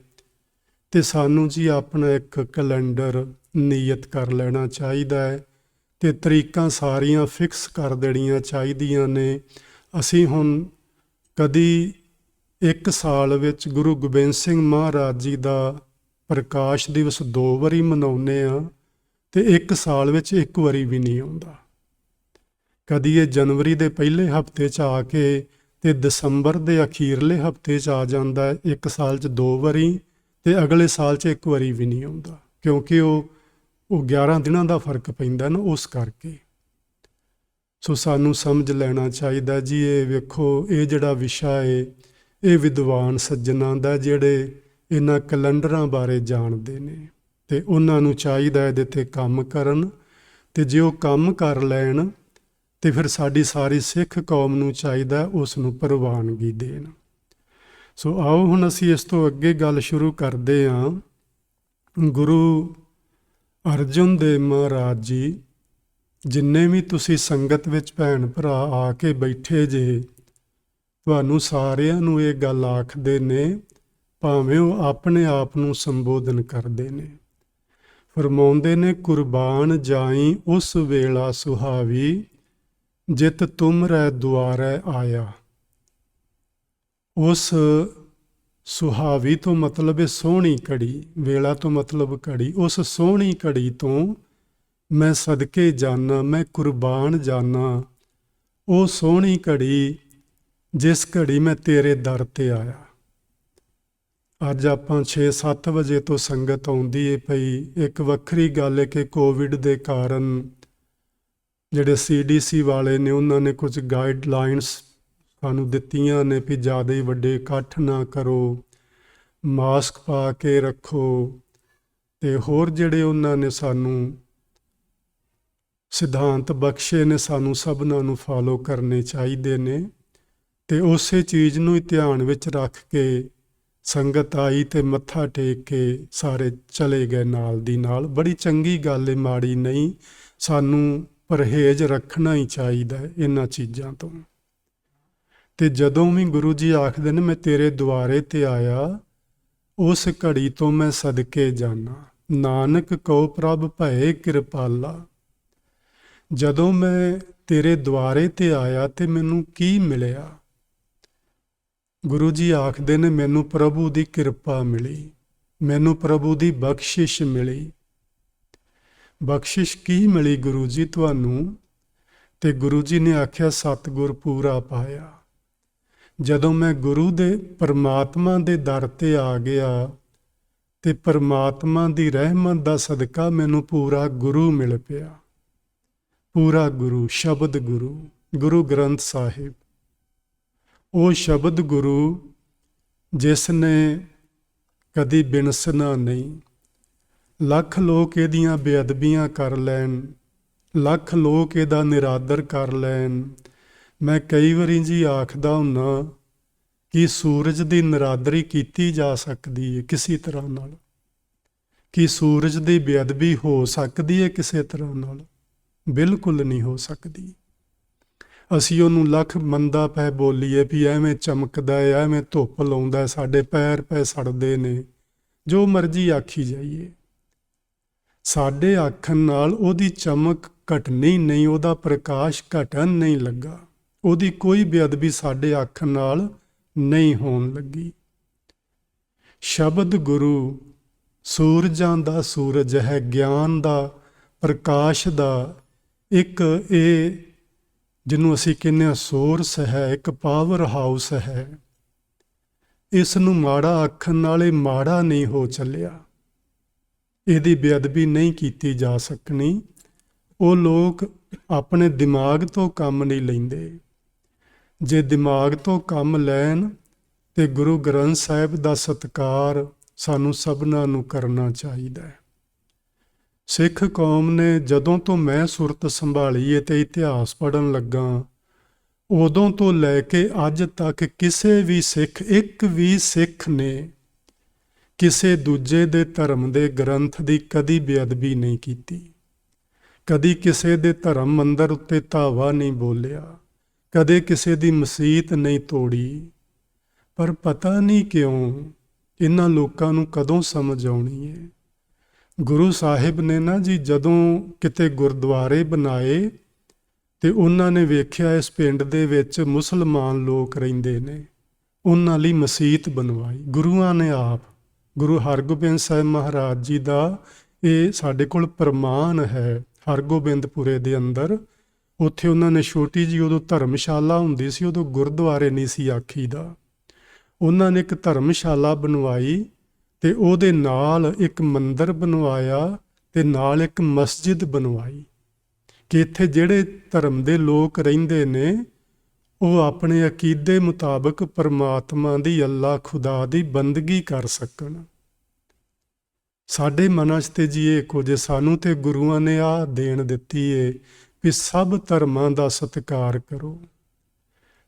ਤੇ ਸਾਨੂੰ ਜੀ ਆਪਣਾ ਇੱਕ ਕੈਲੰਡਰ ਨੀਯਤ ਕਰ ਲੈਣਾ ਚਾਹੀਦਾ ਹੈ ਤੇ ਤਰੀਕਾਂ ਸਾਰੀਆਂ ਫਿਕਸ ਕਰ ਦੇਣੀਆਂ ਚਾਹੀਦੀਆਂ ਨੇ। ਅਸੀਂ ਹੁਣ ਕਦੀ ਇੱਕ ਸਾਲ ਵਿੱਚ ਗੁਰੂ ਗੋਬਿੰਦ ਸਿੰਘ ਮਹਾਰਾਜ ਜੀ ਦਾ ਪ੍ਰਕਾਸ਼ ਦਿਵਸ 2 ਵਾਰੀ ਮਨਾਉਂਦੇ ਹਾਂ ਤੇ ਇੱਕ ਸਾਲ ਵਿੱਚ ਇੱਕ ਵਾਰੀ ਵੀ ਨਹੀਂ ਆਉਂਦਾ। ਕਦੀ ਇਹ ਜਨਵਰੀ ਦੇ ਪਹਿਲੇ ਹਫਤੇ 'ਚ ਆ ਕੇ ਤੇ ਦਸੰਬਰ ਦੇ ਅਖੀਰਲੇ ਹਫਤੇ 'ਚ ਆ ਜਾਂਦਾ ਹੈ, ਇੱਕ ਸਾਲ 'ਚ 2 ਵਾਰੀ, ਤੇ ਅਗਲੇ ਸਾਲ 'ਚ ਇੱਕ ਵਾਰੀ ਵੀ ਨਹੀਂ ਆਉਂਦਾ, ਕਿਉਂਕਿ ਉਹ 11 ਦਿਨਾਂ ਦਾ ਫਰਕ ਪੈਂਦਾ ਨਾ, ਉਸ ਕਰਕੇ। ਸੋ ਸਾਨੂੰ ਸਮਝ ਲੈਣਾ ਚਾਹੀਦਾ ਜੀ। ਇਹ ਵੇਖੋ, ਇਹ ਜਿਹੜਾ ਵਿਸ਼ਾ ਹੈ ਇਹ ਵਿਦਵਾਨ ਸੱਜਣਾਂ ਦਾ, ਜਿਹੜੇ ਇਹਨਾਂ ਕੈਲੰਡਰਾਂ ਬਾਰੇ ਜਾਣਦੇ ਨੇ, ਤੇ ਉਹਨਾਂ ਨੂੰ ਚਾਹੀਦਾ ਇਹਦੇ 'ਤੇ ਕੰਮ ਕਰਨ, ਤੇ ਜੇ ਉਹ ਕੰਮ ਕਰ ਲੈਣ ਤੇ ਫਿਰ ਸਾਡੀ ਸਾਰੀ ਸਿੱਖ ਕੌਮ ਨੂੰ ਚਾਹੀਦਾ ਉਸ ਨੂੰ ਪ੍ਰਵਾਨਗੀ ਦੇਣ। ਸੋ ਆਓ ਹੁਣ ਅਸੀਂ ਇਸ ਤੋਂ ਅੱਗੇ ਗੱਲ ਸ਼ੁਰੂ ਕਰਦੇ ਹਾਂ। ਗੁਰੂ ਅਰਜਨ ਦੇਵ ਮਹਾਰਾਜ ਜੀ, ਜਿੰਨੇ ਵੀ ਤੁਸੀਂ ਸੰਗਤ ਵਿੱਚ ਭੈਣ ਭਰਾ ਆ ਕੇ ਬੈਠੇ ਜੇ, ਤੁਹਾਨੂੰ ਸਾਰਿਆਂ ਨੂੰ ਇਹ ਗੱਲ ਆਖਦੇ ਨੇ, ਭਾਵੇਂ ਉਹ ਆਪਣੇ ਆਪ ਨੂੰ ਸੰਬੋਧਨ ਕਰਦੇ ਨੇ। ਫਰਮਾਉਂਦੇ ਨੇ, ਕੁਰਬਾਨ ਜਾਈ ਉਸ ਵੇਲਾ ਸੁਹਾਵੀ, ਜਿਤ ਤੁਮਰੈ ਦੁਆਰੈ ਆਇਆ। ਉਸ ਸੁਹਾਵੀ ਤੋਂ ਮਤਲਬ ਹੈ ਸੋਹਣੀ ਘੜੀ, ਵੇਲਾ ਤੋਂ ਮਤਲਬ ਘੜੀ। ਉਸ ਸੋਹਣੀ ਘੜੀ ਤੋਂ ਮੈਂ ਸਦਕੇ ਜਾਨਾ, ਮੈਂ ਕੁਰਬਾਨ ਜਾਨਾ, ਉਹ ਸੋਹਣੀ ਘੜੀ ਜਿਸ ਘੜੀ ਮੈਂ ਤੇਰੇ ਦਰ ਤੇ ਆਇਆ। ਅੱਜ ਆਪਾਂ 6-7 ਵਜੇ ਤੋਂ ਸੰਗਤ ਆਉਂਦੀ ਹੈ ਪਈ। ਇੱਕ ਵੱਖਰੀ ਗੱਲ ਹੈ ਕਿ ਕੋਵਿਡ ਦੇ ਕਾਰਨ ਜਿਹੜੇ CDC ਵਾਲੇ ਨੇ ਉਹਨਾਂ ਨੇ ਕੁਝ ਗਾਈਡਲਾਈਨਸ ਸਾਨੂੰ ਦਿੱਤੀਆਂ ਨੇ ਵੀ ਜ਼ਿਆਦਾ ਹੀ ਵੱਡੇ ਇਕੱਠ ਨਾ ਕਰੋ, ਮਾਸਕ ਪਾ ਕੇ ਰੱਖੋ, ਤੇ ਹੋਰ ਜਿਹੜੇ ਉਹਨਾਂ ਨੇ ਸਾਨੂੰ ਸਿਧਾਂਤ ਬਖਸ਼ੇ ਨੇ, ਸਾਨੂੰ ਸਭਨਾਂ ਨੂੰ ਫਾਲੋ ਕਰਨੇ ਚਾਹੀਦੇ ਨੇ। ਤੇ ਉਸੇ ਚੀਜ਼ ਨੂੰ ਹੀ ਧਿਆਨ ਵਿੱਚ ਰੱਖ ਕੇ ਸੰਗਤ ਆਈ ਤੇ ਮੱਥਾ ਟੇਕ ਕੇ ਸਾਰੇ ਚਲੇ ਗਏ ਨਾਲ ਦੀ ਨਾਲ। ਬੜੀ ਚੰਗੀ ਗੱਲ ਹੈ, ਮਾੜੀ ਨਹੀਂ। ਸਾਨੂੰ ਪਰਹੇਜ਼ ਰੱਖਣਾ ਹੀ ਚਾਹੀਦਾ ਹੈ ਇਹਨਾਂ ਚੀਜ਼ਾਂ ਤੋਂ। ਤੇ ਜਦੋਂ ਵੀ ਗੁਰੂ ਜੀ ਆਖਦੇ ਨੇ ਮੈਂ ਤੇਰੇ ਦੁਆਰੇ ਤੇ ਆਇਆ, ਉਸ ਘੜੀ ਤੋਂ ਮੈਂ ਸਦਕੇ ਜਾਣਾ। ਨਾਨਕ ਕਉ ਪ੍ਰਭ ਭਏ ਕਿਰਪਾਲਾ। ਜਦੋਂ ਮੈਂ ਤੇਰੇ ਦੁਆਰੇ ਤੇ ਆਇਆ ਤੇ ਮੈਨੂੰ ਕੀ ਮਿਲਿਆ? ਗੁਰੂ ਜੀ ਆਖਦੇ ਨੇ ਮੈਨੂੰ ਪ੍ਰਭੂ ਦੀ ਕਿਰਪਾ ਮਿਲੀ, ਮੈਨੂੰ ਪ੍ਰਭੂ ਦੀ ਬਖਸ਼ਿਸ਼ ਮਿਲੀ। ਬਖਸ਼ਿਸ਼ ਕੀ ਮਿਲੀ ਗੁਰੂ ਜੀ ਤੁਹਾਨੂੰ? ਤੇ ਗੁਰੂ ਜੀ ਨੇ ਆਖਿਆ ਸਤਿਗੁਰ ਪੂਰਾ ਪਾਇਆ। ਜਦੋਂ ਮੈਂ ਗੁਰੂ ਦੇ ਪਰਮਾਤਮਾ ਦੇ ਦਰ ਤੇ ਆ ਗਿਆ ਤੇ ਪਰਮਾਤਮਾ ਦੀ ਰਹਿਮਤ ਦਾ ਸਦਕਾ ਮੈਨੂੰ ਪੂਰਾ ਗੁਰੂ ਮਿਲ ਪਿਆ। ਪੂਰਾ ਗੁਰੂ, ਸ਼ਬਦ ਗੁਰੂ, ਗੁਰੂ ਗ੍ਰੰਥ ਸਾਹਿਬ। ਉਹ ਸ਼ਬਦ ਗੁਰੂ ਜਿਸ ਨੇ ਕਦੀ ਬਿਨਸਣਾ ਨਹੀਂ। ਲੱਖ ਲੋਕ ਇਹਦੀਆਂ ਬੇਅਦਬੀਆਂ ਕਰ ਲੈਣ, ਲੱਖ ਲੋਕ ਇਹਦਾ ਨਿਰਾਦਰ ਕਰ ਲੈਣ। ਮੈਂ ਕਈ ਵਾਰੀ ਜੀ ਆਖਦਾ ਹੁੰਨਾ ਕਿ ਸੂਰਜ ਦੀ ਨਿਰਾਦਰੀ ਕੀਤੀ ਜਾ ਸਕਦੀ ਹੈ ਕਿਸੇ ਤਰ੍ਹਾਂ ਨਾਲ? ਕਿ ਸੂਰਜ ਦੀ ਬੇਅਦਬੀ ਹੋ ਸਕਦੀ ਹੈ ਕਿਸੇ ਤਰ੍ਹਾਂ ਨਾਲ? ਬਿਲਕੁਲ ਨਹੀਂ ਹੋ ਸਕਦੀ। ਅਸੀਂ ਉਹਨੂੰ ਲੱਖ ਮੰਦਾ ਪੈ ਬੋਲੀਏ ਵੀ ਐਵੇਂ ਚਮਕਦਾ ਹੈ, ਐਵੇਂ ਧੁੱਪ ਲਾਉਂਦਾ, ਸਾਡੇ ਪੈਰ ਪੈ ਸੜਦੇ ਨੇ, ਜੋ ਮਰਜ਼ੀ ਆਖੀ ਜਾਈਏ। ਸਾਡੇ ਆਖਣ ਨਾਲ ਉਹਦੀ ਚਮਕ ਘਟਣੀ ਨਹੀਂ, ਉਹਦਾ ਪ੍ਰਕਾਸ਼ ਘਟਣ ਨਹੀਂ ਲੱਗਾ। ਉਹਦੀ ਕੋਈ ਬੇਅਦਬੀ ਸਾਡੇ ਆਖਣ ਨਾਲ ਨਹੀਂ ਹੋਣ ਲੱਗੀ। ਸ਼ਬਦ ਗੁਰੂ ਸੂਰਜਾਂ ਦਾ ਸੂਰਜ ਹੈ, ਗਿਆਨ ਦਾ, ਪ੍ਰਕਾਸ਼ ਦਾ ਇੱਕ ਇਹ ਜਿਹਨੂੰ ਅਸੀਂ ਕਹਿੰਦੇ ਹਾਂ ਸੋਰਸ ਹੈ, ਇੱਕ ਪਾਵਰ ਹਾਊਸ ਹੈ। ਇਸ ਨੂੰ ਮਾੜਾ ਆਖਣ ਨਾਲ ਇਹ ਮਾੜਾ ਨਹੀਂ ਹੋ ਚੱਲਿਆ। ਇਹਦੀ ਬੇਅਦਬੀ ਨਹੀਂ ਕੀਤੀ ਜਾ ਸਕਣੀ। ਉਹ ਲੋਕ ਆਪਣੇ ਦਿਮਾਗ ਤੋਂ ਕੰਮ ਨਹੀਂ ਲੈਂਦੇ। ਜੇ ਦਿਮਾਗ ਤੋਂ ਕੰਮ ਲੈਣ ਤੇ ਗੁਰੂ ਗ੍ਰੰਥ ਸਾਹਿਬ ਦਾ ਸਤਿਕਾਰ ਸਾਨੂੰ ਸਭਨਾਂ ਨੂੰ ਕਰਨਾ ਚਾਹੀਦਾ ਹੈ। ਸਿੱਖ ਕੌਮ ਨੇ ਜਦੋਂ ਤੋਂ ਮੈਂ ਸੁਰਤ ਸੰਭਾਲੀ ਤੇ ਇਤਿਹਾਸ ਪੜ੍ਹਨ ਲੱਗਾ, ਉਦੋਂ ਤੋਂ ਲੈ ਕੇ ਅੱਜ ਤੱਕ ਕਿਸੇ ਵੀ ਸਿੱਖ, ਇੱਕ ਵੀ ਸਿੱਖ ਨੇ ਕਿਸੇ ਦੂਜੇ ਦੇ ਧਰਮ ਦੇ ਗ੍ਰੰਥ ਦੀ ਕਦੀ ਬੇਅਦਬੀ ਨਹੀਂ ਕੀਤੀ। ਕਦੀ ਕਿਸੇ ਦੇ ਧਰਮ ਮੰਦਰ ਉੱਤੇ ਧਾਵਾ ਨਹੀਂ ਬੋਲਿਆ, ਕਦੇ ਕਿਸੇ ਦੀ ਮਸੀਤ ਨਹੀਂ ਤੋੜੀ। ਪਰ ਪਤਾ ਨਹੀਂ ਕਿਉਂ ਇਹਨਾਂ ਲੋਕਾਂ ਨੂੰ ਕਦੋਂ ਸਮਝ ਆਉਣੀ ਹੈ। ਗੁਰੂ ਸਾਹਿਬ ਨੇ ਨਾ ਜੀ ਜਦੋਂ ਕਿਤੇ ਗੁਰਦੁਆਰੇ ਬਣਾਏ ਤੇ ਉਹਨਾਂ ਨੇ ਵੇਖਿਆ ਇਸ ਪਿੰਡ ਦੇ ਵਿੱਚ ਮੁਸਲਮਾਨ ਲੋਕ ਰਹਿੰਦੇ ਨੇ, ਉਹਨਾਂ ਲਈ ਮਸੀਤ ਬਣਵਾਈ ਗੁਰੂਆਂ ਨੇ ਆਪ। ਗੁਰੂ ਹਰਗੋਬਿੰਦ ਸਾਹਿਬ ਮਹਾਰਾਜ ਜੀ ਦਾ ਇਹ ਸਾਡੇ ਕੋਲ ਪ੍ਰਮਾਣ ਹੈ। ਹਰਗੋਬਿੰਦਪੁਰੇ ਦੇ ਅੰਦਰ ਉੱਥੇ ਉਹਨਾਂ ਨੇ ਛੋਟੀ ਜਿਹੀ ਉਦੋਂ ਧਰਮਸ਼ਾਲਾ ਹੁੰਦੀ ਸੀ, ਉਦੋਂ ਗੁਰਦੁਆਰੇ ਨਹੀਂ ਸੀ ਆਖੀਦਾ। ਉਹਨਾਂ ਨੇ ਇੱਕ ਧਰਮਸ਼ਾਲਾ ਬਣਵਾਈ ਤੇ ਉਹਦੇ ਨਾਲ ਇੱਕ ਮੰਦਰ ਬਣਵਾਇਆ ਤੇ ਨਾਲ ਇੱਕ ਮਸਜਿਦ ਬਣਵਾਈ ਕਿ ਇੱਥੇ ਜਿਹੜੇ ਧਰਮ ਦੇ ਲੋਕ ਰਹਿੰਦੇ ਨੇ ਉਹ ਆਪਣੇ ਅਕੀਦੇ ਮੁਤਾਬਕ ਪਰਮਾਤਮਾ ਦੀ, ਅੱਲਾ ਖੁਦਾ ਦੀ ਬੰਦਗੀ ਕਰ ਸਕਣ। ਸਾਡੇ ਮਨਾਂ 'ਚ ਤੇ ਜੀ ਇਹ ਕੁਝ ਸਾਨੂੰ ਤੇ ਗੁਰੂਆਂ ਨੇ ਆਹ ਦੇਣ ਦਿੱਤੀ ਏ ਵੀ ਸਭ ਧਰਮਾਂ ਦਾ ਸਤਿਕਾਰ ਕਰੋ,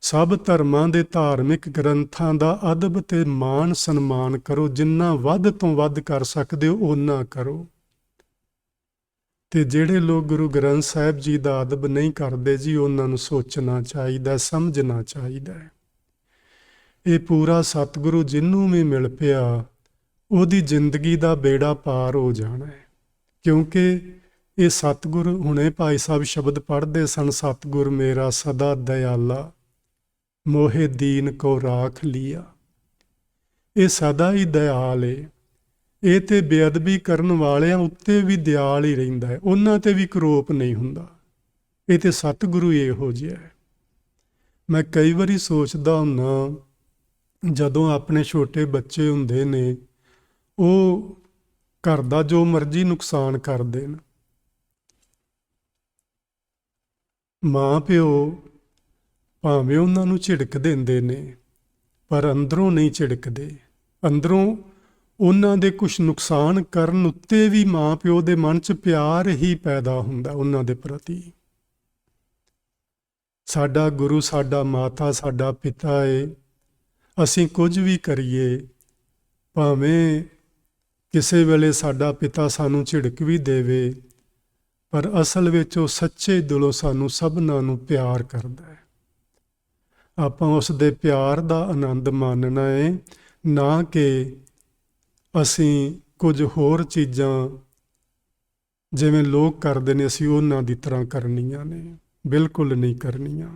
ਸਭ ਧਰਮਾਂ ਦੇ ਧਾਰਮਿਕ ਗ੍ਰੰਥਾਂ ਦਾ ਅਦਬ ਤੇ ਮਾਣ ਸਨਮਾਨ ਕਰੋ, ਜਿੰਨਾ ਵੱਧ ਤੋਂ ਵੱਧ ਕਰ ਸਕਦੇ ਹੋ ਓਨਾ ਕਰੋ। ਤੇ ਜਿਹੜੇ ਲੋਕ ਗੁਰੂ ਗ੍ਰੰਥ ਸਾਹਿਬ ਜੀ ਦਾ ਅਦਬ ਨਹੀਂ ਕਰਦੇ ਜੀ, ਉਹਨਾਂ ਨੂੰ ਸੋਚਣਾ ਚਾਹੀਦਾ, ਸਮਝਣਾ ਚਾਹੀਦਾ। ਇਹ ਪੂਰਾ ਸਤਿਗੁਰੂ ਜਿਹਨੂੰ ਵੀ ਮਿਲ ਪਿਆ ਉਹਦੀ ਜ਼ਿੰਦਗੀ ਦਾ ਬੇੜਾ ਪਾਰ ਹੋ ਜਾਣਾ ਹੈ। ਕਿਉਂਕਿ ਇਹ ਸਤਿਗੁਰ, ਹੁਣੇ ਭਾਈ ਸਾਹਿਬ ਸ਼ਬਦ ਪੜ੍ਹਦੇ ਸਨ, ਸਤਿਗੁਰ ਮੇਰਾ ਸਦਾ ਦਇਆਲਾ, ਮੋਹੇ ਦੀਨ ਕੋ ਰਾਖ ਲਿਆ। ਇਹ ਸਦਾ ਹੀ ਦਇਆਲ ਏ। ਇਹ ਤੇ ਬੇਅਦਬੀ ਕਰਨ ਵਾਲਿਆਂ ਉੱਤੇ ਵੀ ਦਿਆਲ ਹੀ ਰਹਿੰਦਾ ਹੈ, ਉਹਨਾਂ ਤੇ ਵੀ ਕਰੋਪ ਨਹੀਂ ਹੁੰਦਾ। ਇਹ ਤੇ ਸਤਿਗੁਰੂ ਇਹੋ ਜਿਹਾ ਹੈ। ਮੈਂ ਕਈ ਵਾਰੀ ਸੋਚਦਾ ਹੁੰਦਾ, ਜਦੋਂ ਆਪਣੇ ਛੋਟੇ ਬੱਚੇ ਹੁੰਦੇ ਨੇ ਉਹ ਘਰ ਦਾ ਜੋ ਮਰਜ਼ੀ ਨੁਕਸਾਨ ਕਰ ਦੇਣ, ਮਾਂ ਪਿਓ ਭਾਵੇਂ ਉਹਨਾਂ ਨੂੰ ਝਿੜਕ ਦਿੰਦੇ ਨੇ ਪਰ ਅੰਦਰੋਂ ਨਹੀਂ ਝਿੜਕਦੇ। ਅੰਦਰੋਂ ਉਹਨਾਂ ਦੇ ਕੁਛ ਨੁਕਸਾਨ ਕਰਨ ਉੱਤੇ ਵੀ ਮਾਂ ਪਿਓ ਦੇ ਮਨ 'ਚ ਪਿਆਰ ਹੀ ਪੈਦਾ ਹੁੰਦਾ ਉਹਨਾਂ ਦੇ ਪ੍ਰਤੀ। ਸਾਡਾ ਗੁਰੂ, ਸਾਡਾ ਮਾਤਾ, ਸਾਡਾ ਪਿਤਾ ਏ। ਅਸੀਂ ਕੁਝ ਵੀ ਕਰੀਏ, ਭਾਵੇਂ ਕਿਸੇ ਵੇਲੇ ਸਾਡਾ ਪਿਤਾ ਸਾਨੂੰ ਝਿੜਕ ਵੀ ਦੇਵੇ, ਪਰ ਅਸਲ ਵਿੱਚ ਉਹ ਸੱਚੇ ਦਿਲੋਂ ਸਾਨੂੰ ਸਭਨਾਂ ਨੂੰ ਪਿਆਰ ਕਰਦਾ ਹੈ। ਆਪਾਂ ਉਸ ਦੇ ਪਿਆਰ ਦਾ ਆਨੰਦ ਮਾਣਨਾ ਹੈ, ਨਾ ਕਿ ਅਸੀਂ ਕੁਝ ਹੋਰ ਚੀਜ਼ਾਂ ਜਿਵੇਂ ਲੋਕ ਕਰਦੇ ਨੇ ਅਸੀਂ ਉਹਨਾਂ ਦੀ ਤਰ੍ਹਾਂ ਕਰਨੀਆਂ ਨੇ। ਬਿਲਕੁਲ ਨਹੀਂ ਕਰਨੀਆਂ।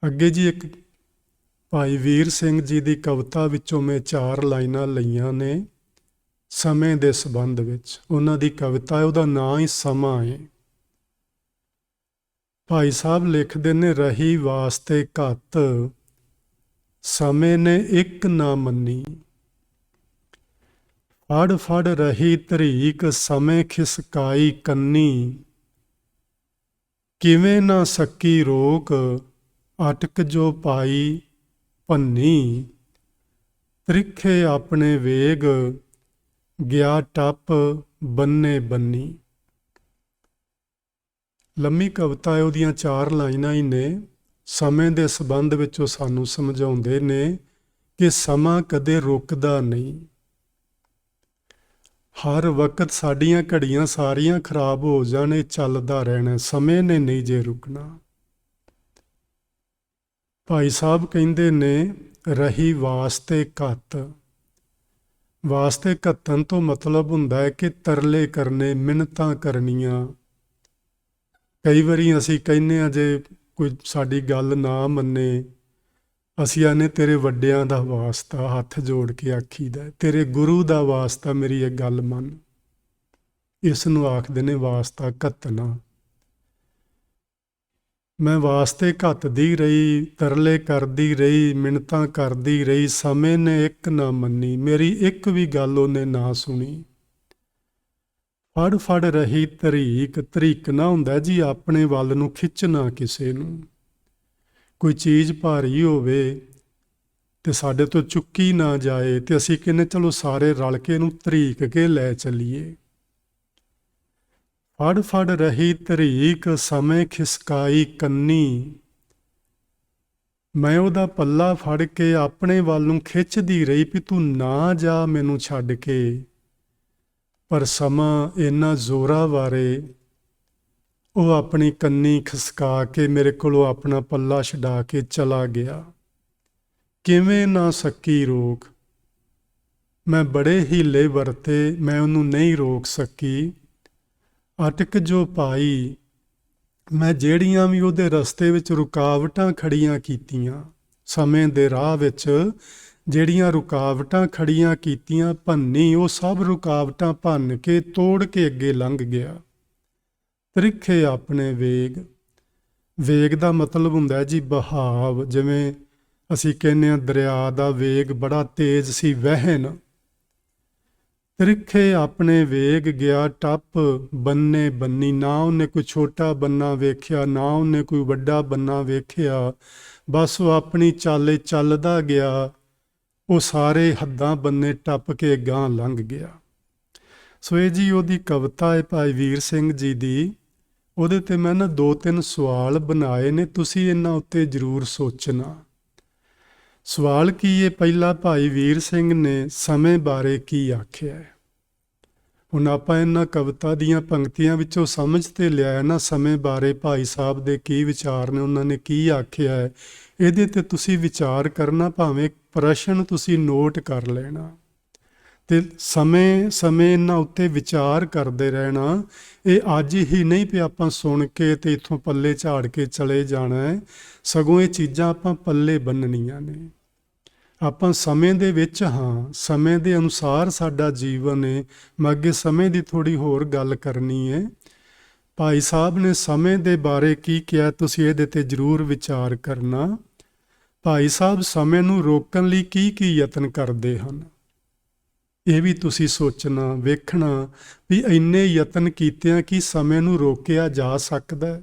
ਅੱਗੇ ਜੀ ਇੱਕ ਭਾਈ ਵੀਰ ਸਿੰਘ ਜੀ ਦੀ ਕਵਿਤਾ ਵਿੱਚੋਂ ਮੈਂ 4 ਲਾਈਨਾਂ ਲਈਆਂ ਨੇ ਸਮੇਂ ਦੇ ਸੰਬੰਧ ਵਿੱਚ। ਉਹਨਾਂ ਦੀ ਕਵਿਤਾ ਹੈ, ਉਹਦਾ ਨਾਂ ਹੀ ਸਮਾਂ ਹੈ। ਭਾਈ ਸਾਹਿਬ ਲਿਖਦੇ ਨੇ, ਰਹੀ ਵਾਸਤੇ ਘੱਤ ਸਮੇਂ ਨੇ ਇੱਕ ਨਾ ਮੰਨੀ, ਫੜ ਫੜ ਰਹੀ ਧਰੀਕ ਸਮੇਂ ਖਿਸਕਾਈ ਕੰਨੀ, ਕਿਵੇਂ ਨਾ ਸਕੀ ਰੋਕ ਅਟਕ ਜੋ ਪਾਈ ਭੰਨੀ, ਤ੍ਰਿਖੇ ਆਪਣੇ ਵੇਗ ਗਿਆ ਟੱਪ ਬੰਨੇ ਬੰਨੀ। ਲੰਮੀ ਕਵਿਤਾ ਹੈ, ਉਹਦੀਆਂ 4 ਲਾਈਨਾਂ ਹੀ ਨੇ। ਸਮੇਂ ਦੇ ਸੰਬੰਧ ਵਿੱਚ ਉਹ ਸਾਨੂੰ ਸਮਝਾਉਂਦੇ ਨੇ ਕਿ ਸਮਾਂ ਕਦੇ ਰੁਕਦਾ ਨਹੀਂ। ਹਰ ਵਕਤ ਸਾਡੀਆਂ ਘੜੀਆਂ ਸਾਰੀਆਂ ਖਰਾਬ ਹੋ ਜਾਣ, ਇਹ ਚੱਲਦਾ ਰਹਿਣਾ, ਸਮੇਂ ਨੇ ਨਹੀਂ ਜੇ ਰੁਕਣਾ। ਭਾਈ ਸਾਹਿਬ ਕਹਿੰਦੇ ਨੇ, ਰਹੀ ਵਾਸਤੇ ਘੱਤ। ਵਾਸਤੇ ਘੱਤਨ ਤੋਂ ਮਤਲਬ ਹੁੰਦਾ ਹੈ ਕਿ ਤਰਲੇ ਕਰਨੇ, ਮਿੰਨਤਾਂ ਕਰਨੀਆਂ। ਕਈ ਵਾਰੀ ਅਸੀਂ ਕਹਿੰਦੇ ਹਾਂ, ਜੇ ਕੋਈ ਸਾਡੀ ਗੱਲ ਨਾ ਮੰਨੇ, ਅਸੀਂ ਆਨੇ ਤੇਰੇ ਵੱਡਿਆਂ ਦਾ ਵਾਸਤਾ, ਹੱਥ ਜੋੜ ਕੇ ਆਖੀਦਾ, ਤੇਰੇ ਗੁਰੂ ਦਾ ਵਾਸਤਾ ਮੇਰੀ ਇਹ ਗੱਲ ਮੰਨ। ਇਸ ਨੂੰ ਆਖਦੇ ਨੇ ਵਾਸਤਾ ਘੱਤਣਾ। ਮੈਂ ਵਾਸਤੇ ਘੱਤਦੀ ਰਹੀ, ਤਰਲੇ ਕਰਦੀ ਰਹੀ, ਮਿੰਨਤਾਂ ਕਰਦੀ ਰਹੀ, ਸਮੇਂ ਨੇ ਇੱਕ ਨਾ ਮੰਨੀ, ਮੇਰੀ ਇੱਕ ਵੀ ਗੱਲ ਉਹਨੇ ਨਾ ਸੁਣੀ। ਫੜ ਫੜ ਰਹੀ ਧਰੀਕ, ਧਰੀਕਣਾ ਹੁੰਦਾ ਜੀ ਆਪਣੇ ਵੱਲ ਨੂੰ ਖਿੱਚਣਾ ਕਿਸੇ ਨੂੰ। ਕੋਈ ਚੀਜ਼ ਭਾਰੀ ਹੋਵੇ ਤੇ ਸਾਡੇ ਤੋਂ ਚੁੱਕੀ ਨਾ ਜਾਏ ਤੇ ਅਸੀਂ ਕਹਿੰਦੇ ਚਲੋ ਸਾਰੇ ਰਲ ਕੇ ਇਹਨੂੰ ਧਰੀਕ ਕੇ ਲੈ ਚੱਲੀਏ। ਫੜ ਫੜ ਰਹੀ ਧਰੀਕ ਸਮੇਂ ਖਿਸਕਾਈ ਕੰਨੀ, ਮੈਂ ਉਹਦਾ ਪੱਲਾ ਫੜ ਕੇ ਆਪਣੇ ਵੱਲ ਨੂੰ ਖਿੱਚਦੀ ਰਹੀ ਵੀ ਤੂੰ ਨਾ ਜਾ ਮੈਨੂੰ ਛੱਡ ਕੇ, ਪਰ ਸਮਾਂ ਇੰਨਾ ਜ਼ੋਰਾਂ ਵਾਰੇ ਉਹ ਆਪਣੀ ਕੰਨੀ ਖਿਸਕਾ ਕੇ ਮੇਰੇ ਕੋਲੋਂ ਆਪਣਾ ਪੱਲਾ ਛਡਾ ਕੇ ਚਲਾ ਗਿਆ। ਕਿਵੇਂ ਨਾ ਸਕੀ ਰੋਕ, ਮੈਂ ਬੜੇ ਹੀਲੇ ਵਰਤੇ, ਮੈਂ ਉਹਨੂੰ ਨਹੀਂ ਰੋਕ ਸਕੀ। ਅਟਕ ਜੋ ਪਾਈ, ਮੈਂ ਜਿਹੜੀਆਂ ਵੀ ਉਹਦੇ ਰਸਤੇ ਵਿੱਚ ਰੁਕਾਵਟਾਂ ਖੜੀਆਂ ਕੀਤੀਆਂ, ਸਮੇਂ ਦੇ ਰਾਹ ਵਿੱਚ ਜਿਹੜੀਆਂ ਰੁਕਾਵਟਾਂ ਖੜੀਆਂ ਕੀਤੀਆਂ, ਭੰਨੀ, ਉਹ ਸਭ ਰੁਕਾਵਟਾਂ ਭੰਨ ਕੇ ਤੋੜ ਕੇ ਅੱਗੇ ਲੰਘ ਗਿਆ। ਤ੍ਰਿਖੇ ਆਪਣੇ ਵੇਗ, ਵੇਗ ਦਾ ਮਤਲਬ ਹੁੰਦਾ ਜੀ ਬਹਾਵ। ਜਿਵੇਂ ਅਸੀਂ ਕਹਿੰਦੇ ਹਾਂ ਦਰਿਆ ਦਾ ਵੇਗ ਬੜਾ ਤੇਜ਼ ਸੀ, ਵਹਿਣ। ਤ੍ਰਿਖੇ ਆਪਣੇ ਵੇਗ ਗਿਆ ਟੱਪ ਬੰਨੇ ਬੰਨੀ, ਨਾ ਉਹਨੇ ਕੋਈ ਛੋਟਾ ਬੰਨਾ ਵੇਖਿਆ, ਨਾ ਉਹਨੇ ਕੋਈ ਵੱਡਾ ਬੰਨਾ ਵੇਖਿਆ, ਬਸ ਉਹ ਆਪਣੀ ਚਾਲੇ ਚੱਲਦਾ ਗਿਆ। ਉਹ ਸਾਰੇ ਹੱਦਾਂ ਬੰਨੇ ਟੱਪ ਕੇ ਗਾਂਹ ਲੰਘ ਗਿਆ। ਸੋ ਇਹ ਜੀ ਉਹਦੀ ਕਵਿਤਾ ਹੈ ਭਾਈ ਵੀਰ ਸਿੰਘ ਜੀ ਦੀ। ਉਹਦੇ 'ਤੇ ਮੈਂ ਨਾ 2-3 ਸਵਾਲ ਬਣਾਏ ਨੇ, ਤੁਸੀਂ ਇਹਨਾਂ ਉੱਤੇ ਜ਼ਰੂਰ ਸੋਚਣਾ। ਸਵਾਲ ਕੀ ਹੈ? ਪਹਿਲਾ, ਭਾਈ ਵੀਰ ਸਿੰਘ ਨੇ ਸਮੇਂ ਬਾਰੇ ਕੀ ਆਖਿਆ ਹੈ? ਹੁਣ ਆਪਾਂ ਇਹਨਾਂ ਕਵਿਤਾ ਦੀਆਂ ਪੰਕਤੀਆਂ ਵਿੱਚੋਂ ਸਮਝ ਤੇ ਲਿਆ ਨਾ ਸਮੇਂ ਬਾਰੇ ਭਾਈ ਸਾਹਿਬ ਦੇ ਕੀ ਵਿਚਾਰ ਨੇ, ਉਹਨਾਂ ਨੇ ਕੀ ਆਖਿਆ ਹੈ। ਇਹਦੇ 'ਤੇ ਤੁਸੀਂ ਵਿਚਾਰ ਕਰਨਾ, ਭਾਵੇਂ ਪ੍ਰਸ਼ਨ ਤੁਸੀਂ ਨੋਟ ਕਰ ਲੈਣਾ ਤੇ ਸਮੇਂ ਇਹਨਾਂ ਉੱਤੇ ਵਿਚਾਰ ਕਰਦੇ ਰਹਿਣਾ। ਇਹ ਅੱਜ ਹੀ ਨਹੀਂ ਵੀ ਆਪਾਂ ਸੁਣ ਕੇ ਤੇ ਇੱਥੋਂ ਪੱਲੇ ਝਾੜ ਕੇ ਚਲੇ ਜਾਣਾ ਹੈ, ਸਗੋਂ ਇਹ ਚੀਜ਼ਾਂ ਆਪਾਂ ਪੱਲੇ ਬੰਨਣੀਆਂ ਨੇ। ਆਪਾਂ ਸਮੇਂ ਦੇ ਵਿੱਚ ਹਾਂ, ਸਮੇਂ ਦੇ ਅਨੁਸਾਰ ਸਾਡਾ ਜੀਵਨ ਹੈ। ਮੈਂ ਅੱਗੇ ਸਮੇਂ ਦੀ ਥੋੜ੍ਹੀ ਹੋਰ ਗੱਲ ਕਰਨੀ ਹੈ। ਭਾਈ ਸਾਹਿਬ ਨੇ ਸਮੇਂ ਦੇ ਬਾਰੇ ਕੀ ਕਿਹਾ, ਤੁਸੀਂ ਇਹਦੇ 'ਤੇ ਜ਼ਰੂਰ ਵਿਚਾਰ ਕਰਨਾ। ਭਾਈ ਸਾਹਿਬ ਸਮੇਂ ਨੂੰ ਰੋਕਣ ਲਈ ਕੀ ਯਤਨ ਕਰਦੇ ਹਨ, ਇਹ ਵੀ ਤੁਸੀਂ ਸੋਚਣਾ, ਵੇਖਣਾ ਵੀ ਇੰਨੇ ਯਤਨ ਕੀਤਿਆਂ ਕੀ ਸਮੇਂ ਨੂੰ ਰੋਕਿਆ ਜਾ ਸਕਦਾ?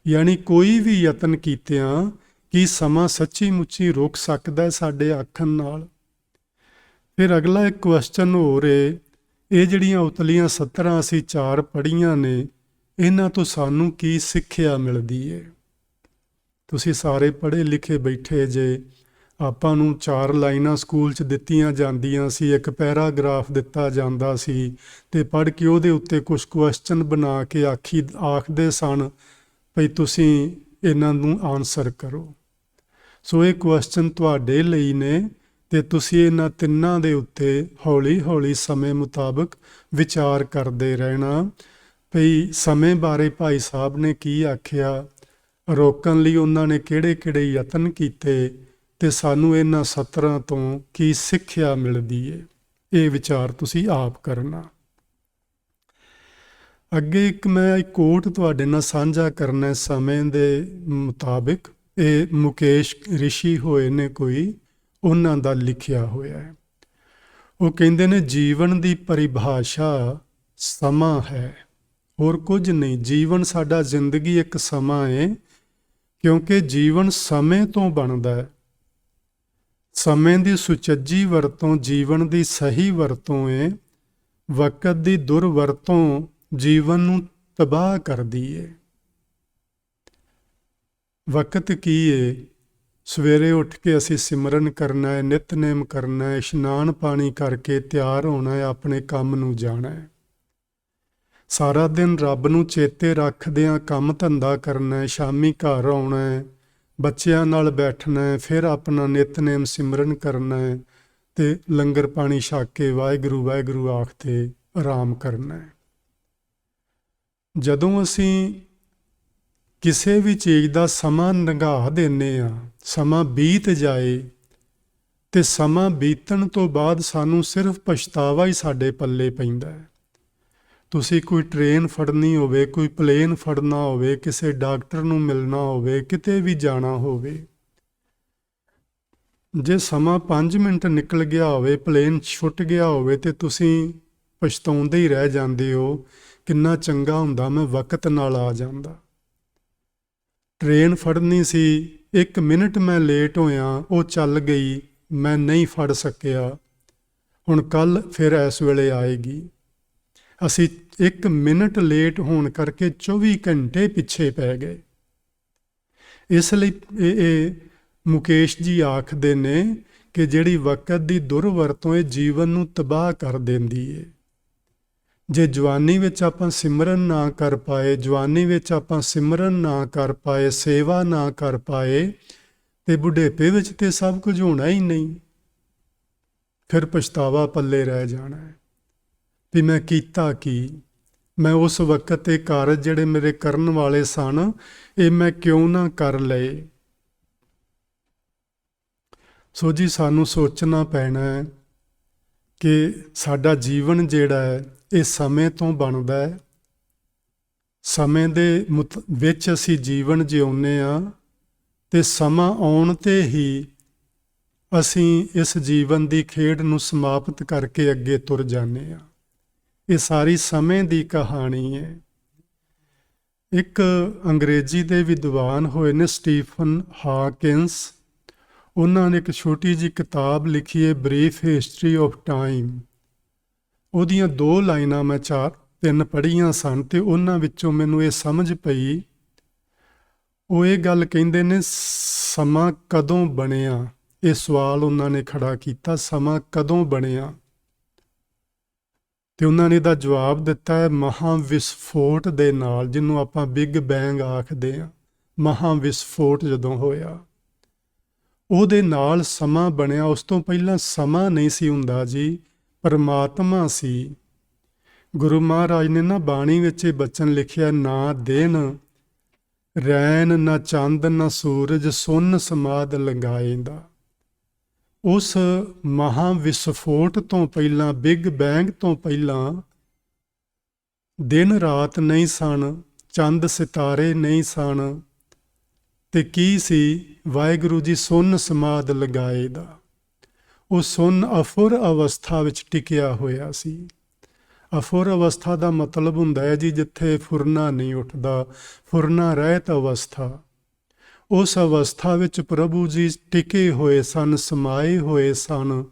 ਯਾਨੀ ਕੋਈ ਵੀ ਯਤਨ ਕੀਤਿਆਂ ਕੀ ਸਮਾਂ ਸੱਚੀ ਮੁੱਚੀ ਰੁਕ ਸਕਦਾ ਸਾਡੇ ਆਖਣ ਨਾਲ? ਫਿਰ ਅਗਲਾ ਇੱਕ ਕੁਐਸਚਨ ਹੋਰ ਹੈ, ਇਹ ਜਿਹੜੀਆਂ ਉਤਲੀਆਂ 17 ਅਸੀਂ 4 ਪੜ੍ਹੀਆਂ ਨੇ, ਇਹਨਾਂ ਤੋਂ ਸਾਨੂੰ ਕੀ ਸਿੱਖਿਆ ਮਿਲਦੀ ਹੈ? ਤੁਸੀਂ ਸਾਰੇ ਪੜ੍ਹੇ ਲਿਖੇ ਬੈਠੇ ਜੇ, ਆਪਾਂ ਨੂੰ 4 ਲਾਈਨਾਂ ਸਕੂਲ 'ਚ ਦਿੱਤੀਆਂ ਜਾਂਦੀਆਂ ਸੀ, ਇੱਕ ਪੈਰਾਗ੍ਰਾਫ ਦਿੱਤਾ ਜਾਂਦਾ ਸੀ ਤੇ ਪੜ੍ਹ ਕੇ ਉਹਦੇ ਉੱਤੇ ਕੁਝ ਕੁਐਸਚਨ ਬਣਾ ਕੇ ਆਖਦੇ ਸਨ ਭਈ ਤੁਸੀਂ ਇਹਨਾਂ ਨੂੰ ਆਨਸਰ ਕਰੋ। ਸੋ ਇਹ ਕੁਐਸਚਨ ਤੁਹਾਡੇ ਲਈ ਨੇ ਅਤੇ ਤੁਸੀਂ ਇਹਨਾਂ ਤਿੰਨਾਂ ਦੇ ਉੱਤੇ ਹੌਲੀ ਹੌਲੀ ਸਮੇਂ ਮੁਤਾਬਕ ਵਿਚਾਰ ਕਰਦੇ ਰਹਿਣਾ ਭਈ ਸਮੇਂ ਬਾਰੇ ਭਾਈ ਸਾਹਿਬ ਨੇ ਕੀ ਆਖਿਆ, ਰੋਕਣ ਲਈ ਉਹਨਾਂ ਨੇ ਕਿਹੜੇ ਯਤਨ ਕੀਤੇ ਅਤੇ ਸਾਨੂੰ ਇਹਨਾਂ ਸਤਰਾਂ ਤੋਂ ਕੀ ਸਿੱਖਿਆ ਮਿਲਦੀ ਹੈ। ਇਹ ਵਿਚਾਰ ਤੁਸੀਂ ਆਪ ਕਰਨਾ। ਅੱਗੇ ਇੱਕ ਮੈਂ ਕੋਟ ਤੁਹਾਡੇ ਨਾਲ ਸਾਂਝਾ ਕਰਨਾ ਸਮੇਂ ਦੇ ਮੁਤਾਬਿਕ। ਇਹ ਮੁਕੇਸ਼ ਰਿਸ਼ੀ ਹੋਏ ਨੇ ਕੋਈ, ਉਹਨਾਂ ਦਾ ਲਿਖਿਆ ਹੋਇਆ ਹੈ। ਉਹ ਕਹਿੰਦੇ ਨੇ ਜੀਵਨ ਦੀ ਪਰਿਭਾਸ਼ਾ ਸਮਾਂ ਹੈ, ਹੋਰ ਕੁਝ ਨਹੀਂ। ਜੀਵਨ ਸਾਡਾ ਜ਼ਿੰਦਗੀ ਇੱਕ ਸਮਾਂ ਹੈ, ਕਿਉਂਕਿ ਜੀਵਨ ਸਮੇਂ ਤੋਂ ਬਣਦਾ ਹੈ। ਸਮੇਂ ਦੀ ਸੁਚੱਜੀ ਵਰਤੋਂ ਜੀਵਨ ਦੀ ਸਹੀ ਵਰਤੋਂ ਹੈ। ਵਕਤ ਦੀ ਦੁਰਵਰਤੋਂ ਜੀਵਨ ਨੂੰ ਤਬਾਹ ਕਰਦੀ ਹੈ। ਵਕਤ ਕੀ ਹੈ? ਸਵੇਰੇ ਉੱਠ ਕੇ ਅਸੀਂ ਸਿਮਰਨ ਕਰਨਾ ਹੈ, ਨਿਤਨੇਮ ਕਰਨਾ ਹੈ, ਇਸ਼ਨਾਨ ਪਾਣੀ ਕਰਕੇ ਤਿਆਰ ਹੋਣਾ ਹੈ, ਆਪਣੇ ਕੰਮ ਨੂੰ ਜਾਣਾ ਹੈ। ਸਾਰਾ ਦਿਨ ਰੱਬ ਨੂੰ ਚੇਤੇ ਰੱਖਦਿਆਂ ਕੰਮ ਧੰਦਾ ਕਰਨਾ ਹੈ, ਸ਼ਾਮੀ ਘਰ ਆਉਣਾ ਹੈ, ਬੱਚਿਆਂ ਨਾਲ ਬੈਠਣਾ ਹੈ, ਫਿਰ ਆਪਣਾ ਨਿਤਨੇਮ ਸਿਮਰਨ ਕਰਨਾ ਹੈ ਅਤੇ ਲੰਗਰ ਪਾਣੀ ਛਕ ਕੇ ਵਾਹਿਗੁਰੂ ਵਾਹਿਗੁਰੂ ਆਖ ਕੇ ਆਰਾਮ ਕਰਨਾ ਹੈ। ਜਦੋਂ ਅਸੀਂ ਕਿਸੇ ਵੀ ਚੀਜ਼ ਦਾ ਸਮਾਂ ਲੰਘਾ ਦਿੰਦੇ ਹਾਂ, ਸਮਾਂ ਬੀਤ ਜਾਏ ਅਤੇ ਸਮਾਂ ਬੀਤਣ ਤੋਂ ਬਾਅਦ ਸਾਨੂੰ ਸਿਰਫ ਪਛਤਾਵਾ ਹੀ ਸਾਡੇ ਪੱਲੇ ਪੈਂਦਾ ਹੈ। ਤੁਸੀਂ ਕੋਈ ਟ੍ਰੇਨ ਫੜਨੀ ਹੋਵੇ, ਕੋਈ ਪਲੇਨ ਫੜਨਾ ਹੋਵੇ, ਕਿਸੇ ਡਾਕਟਰ ਨੂੰ ਮਿਲਣਾ ਹੋਵੇ, ਕਿਤੇ ਵੀ ਜਾਣਾ ਹੋਵੇ, ਜੇ ਸਮਾਂ 5 ਮਿੰਟ ਨਿਕਲ ਗਿਆ ਹੋਵੇ, ਪਲੇਨ ਛੁੱਟ ਗਿਆ ਹੋਵੇ ਅਤੇ ਤੁਸੀਂ ਪਛਤਾਉਂਦੇ ਹੀ ਰਹਿ ਜਾਂਦੇ ਹੋ, ਕਿੰਨਾ ਚੰਗਾ ਹੁੰਦਾ ਮੈਂ ਵਕਤ ਨਾਲ ਆ ਜਾਂਦਾ। ਟ੍ਰੇਨ ਫੜਨੀ ਸੀ, 1 ਮਿੰਟ ਮੈਂ ਲੇਟ ਹੋਇਆ, ਉਹ ਚੱਲ ਗਈ, ਮੈਂ ਨਹੀਂ ਫੜ ਸਕਿਆ, ਹੁਣ ਕੱਲ੍ਹ ਫਿਰ ਇਸ ਵੇਲੇ ਆਏਗੀ। ਅਸੀਂ 1 ਮਿੰਟ ਲੇਟ ਹੋਣ ਕਰਕੇ 24 ਘੰਟੇ ਪਿੱਛੇ ਪੈ ਗਏ। ਇਸ ਲਈ ਇਹ ਮੁਕੇਸ਼ ਜੀ ਆਖਦੇ ਨੇ ਕਿ ਜਿਹੜੀ ਵਕਤ ਦੀ ਦੁਰਵਰਤੋਂ ਇਹ ਜੀਵਨ ਨੂੰ ਤਬਾਹ ਕਰ ਦਿੰਦੀ ਹੈ। ਜੇ ਜਵਾਨੀ ਵਿੱਚ ਆਪਾਂ ਸਿਮਰਨ ਨਾ ਕਰ ਪਾਏ, ਜਵਾਨੀ ਵਿੱਚ ਆਪਾਂ ਸਿਮਰਨ ਨਾ ਕਰ ਪਾਏ, ਸੇਵਾ ਨਾ ਕਰ ਪਾਏ, ਅਤੇ ਬੁਢੇਪੇ ਵਿੱਚ ਤਾਂ ਸਭ ਕੁਝ ਹੋਣਾ ਹੀ ਨਹੀਂ। ਫਿਰ ਪਛਤਾਵਾ ਪੱਲੇ ਰਹਿ ਜਾਣਾ ਹੈ ਵੀ ਮੈਂ ਕੀਤਾ ਕੀ, ਮੈਂ ਉਸ ਵਕਤ ਇਹ ਕਾਰਜ ਜਿਹੜੇ ਮੇਰੇ ਕਰਨ ਵਾਲੇ ਸਨ ਇਹ ਮੈਂ ਕਿਉਂ ਨਾ ਕਰ ਲਏ। ਸੋ ਜੀ ਸਾਨੂੰ ਸੋਚਣਾ ਪੈਣਾ ਹੈ ਕਿ ਸਾਡਾ ਜੀਵਨ ਜਿਹੜਾ ਹੈ ਇਹ ਸਮੇਂ ਤੋਂ ਬਣਦਾ ਹੈ। ਸਮੇਂ ਦੇ ਵਿੱਚ ਅਸੀਂ ਜੀਵਨ ਜਿਉਂਦੇ ਹਾਂ ਅਤੇ ਸਮਾਂ ਆਉਣ 'ਤੇ ਹੀ ਅਸੀਂ ਇਸ ਜੀਵਨ ਦੀ ਖੇਡ ਨੂੰ ਸਮਾਪਤ ਕਰਕੇ ਅੱਗੇ ਤੁਰ ਜਾਂਦੇ ਹਾਂ। ਇਹ ਸਾਰੀ ਸਮੇਂ ਦੀ ਕਹਾਣੀ ਹੈ। ਇੱਕ ਅੰਗਰੇਜ਼ੀ ਦੇ ਵਿਦਵਾਨ ਹੋਏ ਨੇ ਸਟੀਫਨ ਹਾਕਿੰਸ, ਉਹਨਾਂ ਨੇ ਇੱਕ ਛੋਟੀ ਜਿਹੀ ਕਿਤਾਬ ਲਿਖੀ ਹੈ ਬਰੀਫ ਹਿਸਟਰੀ ਆਫ ਟਾਈਮ। ਉਹਦੀਆਂ 2 ਲਾਈਨਾਂ ਮੈਂ 4-3 ਪੜ੍ਹੀਆਂ ਸਨ ਅਤੇ ਉਹਨਾਂ ਵਿੱਚੋਂ ਮੈਨੂੰ ਇਹ ਸਮਝ ਪਈ। ਉਹ ਇਹ ਗੱਲ ਕਹਿੰਦੇ ਨੇ ਸਮਾਂ ਕਦੋਂ ਬਣਿਆ, ਇਹ ਸਵਾਲ ਉਹਨਾਂ ਨੇ ਖੜਾ ਕੀਤਾ, ਸਮਾਂ ਕਦੋਂ ਬਣਿਆ? ਅਤੇ ਉਹਨਾਂ ਨੇ ਇਹਦਾ ਜਵਾਬ ਦਿੱਤਾ ਹੈ ਮਹਾਂਵਿਸਫੋਟ ਦੇ ਨਾਲ, ਜਿਹਨੂੰ ਆਪਾਂ ਬਿਗ ਬੈਂਗ ਆਖਦੇ ਹਾਂ। ਮਹਾਂਵਿਸਫੋਟ ਜਦੋਂ ਹੋਇਆ ਉਹਦੇ ਨਾਲ ਸਮਾਂ ਬਣਿਆ। ਉਸ ਤੋਂ ਪਹਿਲਾਂ ਸਮਾਂ ਨਹੀਂ ਸੀ ਹੁੰਦਾ ਜੀ, ਪਰਮਾਤਮਾ ਸੀ। ਗੁਰੂ ਮਹਾਰਾਜ ਨੇ ਨਾ ਬਾਣੀ ਵਿੱਚ ਇਹ ਬਚਨ ਲਿਖਿਆ, ਨਾ ਦਿਨ ਰੈਣ ਨਾ ਚੰਦ ਨਾ ਸੂਰਜ ਸੁੰਨ ਸਮਾਦ ਲੰਗਾਏਂਦਾ। ਉਸ ਮਹਾਂਵਿਸਫੋਟ ਤੋਂ ਪਹਿਲਾਂ, ਬਿਗ ਬੈਂਗ ਤੋਂ ਪਹਿਲਾਂ ਦਿਨ ਰਾਤ ਨਹੀਂ ਸਨ, ਚੰਦ ਸਿਤਾਰੇ ਨਹੀਂ ਸਨ, ਅਤੇ ਕੀ ਸੀ? ਵਾਹਿਗੁਰੂ ਜੀ ਸੁੰਨ ਸਮਾਦ ਲਗਾਏ ਦਾ। ਉਹ ਸੁੰਨ ਅਫੁਰ ਅਵਸਥਾ ਵਿੱਚ ਟਿਕਿਆ ਹੋਇਆ ਸੀ। ਅਫੁਰ ਅਵਸਥਾ ਦਾ ਮਤਲਬ ਹੁੰਦਾ ਹੈ ਜੀ ਜਿੱਥੇ ਫੁਰਨਾ ਨਹੀਂ ਉੱਠਦਾ, ਫੁਰਨਾ ਰਹਿਤ ਅਵਸਥਾ। ਉਸ ਅਵਸਥਾ ਵਿੱਚ ਪ੍ਰਭੂ ਜੀ ਟਿਕੇ ਹੋਏ ਸਨ, ਸਮਾਏ ਹੋਏ ਸਨ।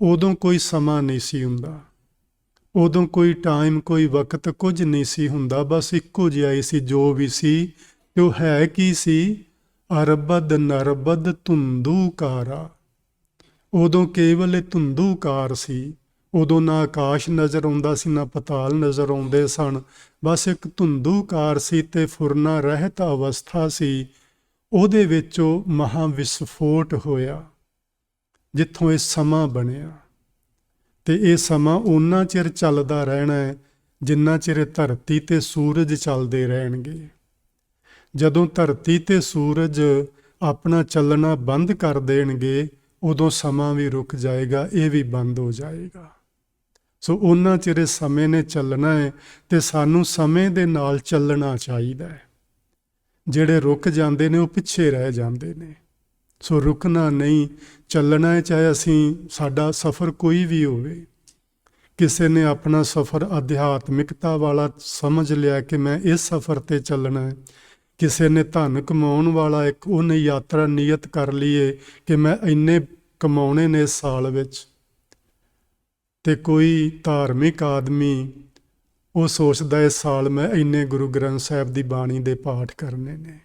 ਉਦੋਂ ਕੋਈ ਸਮਾਂ ਨਹੀਂ ਸੀ ਹੁੰਦਾ, ਉਦੋਂ ਕੋਈ ਟਾਈਮ, ਕੋਈ ਵਕਤ, ਕੁਝ ਨਹੀਂ ਸੀ ਹੁੰਦਾ। ਬਸ ਇੱਕੋ ਜਿਹਾ ਹੀ ਸੀ ਜੋ ਵੀ ਸੀ। ਅਤੇ ਉਹ ਹੈ ਕੀ ਸੀ? ਅਰਬਦ ਨਰਬਦ ਧੁੰਦੂਕਾਰਾ। ਉਦੋਂ ਕੇਵਲ ਇਹ ਧੁੰਦੂਕਾਰ ਸੀ, ਉਦੋਂ ਨਾ ਆਕਾਸ਼ ਨਜ਼ਰ ਆਉਂਦਾ ਸੀ, ਨਾ ਪਤਾਲ ਨਜ਼ਰ ਆਉਂਦੇ ਸਨ। ਬਸ ਇੱਕ ਧੁੰਦੂਕਾਰ ਸੀ ਤੇ ਫੁਰਨਾ ਰਹਿਤ ਅਵਸਥਾ ਸੀ। ਉਹਦੇ ਵਿੱਚੋਂ ਮਹਾ ਵਿਸਫੋਟ ਹੋਇਆ, ਜਿੱਥੋਂ ਇਹ ਸਮਾਂ ਬਣਿਆ। ਤੇ ਇਹ ਸਮਾਂ ਓਨਾ ਚਿਰ ਚੱਲਦਾ ਰਹਿਣਾ ਹੈ ਜਿੰਨਾ ਚਿਰ ਧਰਤੀ ਤੇ ਸੂਰਜ ਚੱਲਦੇ ਰਹਿਣਗੇ। ਜਦੋਂ ਧਰਤੀ ਤੇ ਸੂਰਜ ਆਪਣਾ ਚੱਲਣਾ ਬੰਦ ਕਰ ਦੇਣਗੇ, ਉਦੋਂ ਸਮਾਂ ਵੀ ਰੁਕ ਜਾਏਗਾ, ਇਹ ਵੀ ਬੰਦ ਹੋ ਜਾਏਗਾ। ਸੋ ਉਹਨਾਂ ਚਿਰ ਇਸ ਸਮੇਂ ਨੇ ਚੱਲਣਾ ਹੈ ਤੇ ਸਾਨੂੰ ਸਮੇਂ ਦੇ ਨਾਲ ਚੱਲਣਾ ਚਾਹੀਦਾ ਹੈ। ਜਿਹੜੇ ਰੁਕ ਜਾਂਦੇ ਨੇ ਉਹ ਪਿੱਛੇ ਰਹਿ ਜਾਂਦੇ ਨੇ। ਸੋ ਰੁਕਣਾ ਨਹੀਂ, ਚੱਲਣਾ ਹੈ। ਚਾਹੇ ਸਾਡਾ ਸਫ਼ਰ ਕੋਈ ਵੀ ਹੋਵੇ। ਕਿਸੇ ਨੇ ਆਪਣਾ ਸਫ਼ਰ ਅਧਿਆਤਮਿਕਤਾ ਵਾਲਾ ਸਮਝ ਲਿਆ ਕਿ ਮੈਂ ਇਸ ਸਫ਼ਰ ਤੇ ਚੱਲਣਾ ਹੈ। ਕਿਸੇ ਨੇ ਧਨ ਕਮਾਉਣ ਵਾਲਾ ਉਹਨੇ ਯਾਤਰਾ ਨੀਅਤ ਕਰ ਲਈਏ ਕਿ ਮੈਂ ਇੰਨੇ ਕਮਾਉਣੇ ਨੇ ਇਸ ਸਾਲ ਵਿੱਚ। ਤੇ ਕੋਈ ਧਾਰਮਿਕ ਆਦਮੀ ਉਹ ਸੋਚਦਾ ਇਸ ਸਾਲ ਮੈਂ ਇੰਨੇ ਗੁਰੂ ਗ੍ਰੰਥ ਸਾਹਿਬ ਦੀ ਬਾਣੀ ਦੇ ਪਾਠ ਕਰਨੇ ਨੇ।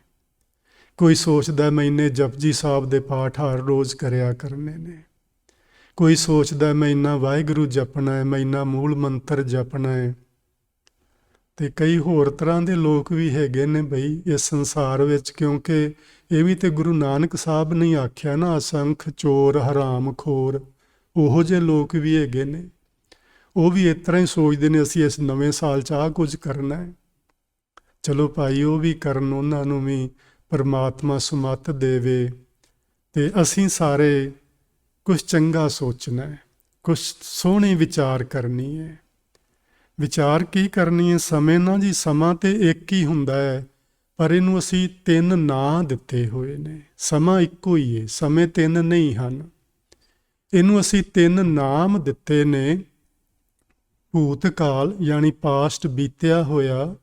ਕੋਈ ਸੋਚਦਾ ਮੈਂ ਇੰਨੇ ਜਪਜੀ ਸਾਹਿਬ ਦੇ ਪਾਠ ਹਰ ਰੋਜ਼ ਕਰਿਆ ਕਰਨੇ ਨੇ। ਕੋਈ ਸੋਚਦਾ ਮੈਂ ਇੰਨਾ ਵਾਹਿਗੁਰੂ ਜਪਣਾ ਹੈ, ਮੈਂ ਇੰਨਾ ਮੂਲ ਮੰਤਰ ਜਪਣਾ ਹੈ। ਤੇ ਕਈ ਹੋਰ ਤਰ੍ਹਾਂ ਦੇ ਲੋਕ ਵੀ ਹੈਗੇ ਨੇ ਬਈ ਇਸ ਸੰਸਾਰ ਵਿੱਚ, ਕਿਉਂਕਿ ਇਹ ਵੀ ਤੇ ਗੁਰੂ ਨਾਨਕ ਸਾਹਿਬ ਨੇ ਆਖਿਆ ਨਾ, ਅਸੰਖ ਚੋਰ ਹਰਾਮ ਖੋਰ। ਉਹੋ ਜਿਹੇ ਲੋਕ ਵੀ ਹੈਗੇ ਨੇ। ਉਹ ਵੀ ਇਸ ਤਰ੍ਹਾਂ ਹੀ ਸੋਚਦੇ ਨੇ ਅਸੀਂ ਇਸ ਨਵੇਂ ਸਾਲ 'ਚ ਆਹ ਕੁਝ ਕਰਨਾ ਹੈ। ਚਲੋ ਭਾਈ, ਉਹ ਵੀ ਕਰਨ, ਉਹਨਾਂ ਨੂੰ ਵੀ ਪਰਮਾਤਮਾ ਸੁਮੱਤ ਦੇਵੇ। ਤੇ ਅਸੀਂ ਸਾਰੇ ਕੁਛ ਚੰਗਾ ਸੋਚਣਾ ਹੈ, ਕੁਛ ਸੋਹਣੀ ਵਿਚਾਰ ਕਰਨੀ ਹੈ। ਵਿਚਾਰ ਕੀ ਕਰਨੀ ਹੈ? ਸਮੇਂ ਨਾ ਜੀ, ਸਮਾਂ ਤੇ ਇੱਕ ਹੀ ਹੁੰਦਾ ਹੈ, ਪਰ ਇਹਨੂੰ ਅਸੀਂ 3 ਨਾਂ ਦਿੱਤੇ ਹੋਏ ਨੇ। ਸਮਾਂ ਇੱਕੋ ਹੀ ਹੈ, ਸਮੇਂ 3 ਨਹੀਂ ਹਨ। ਇਹਨੂੰ ਅਸੀਂ 3 ਨਾਮ ਦਿੱਤੇ ਨੇ। ਭੂਤਕਾਲ ਯਾਨੀ ਪਾਸਟ, ਬੀਤਿਆ ਹੋਇਆ,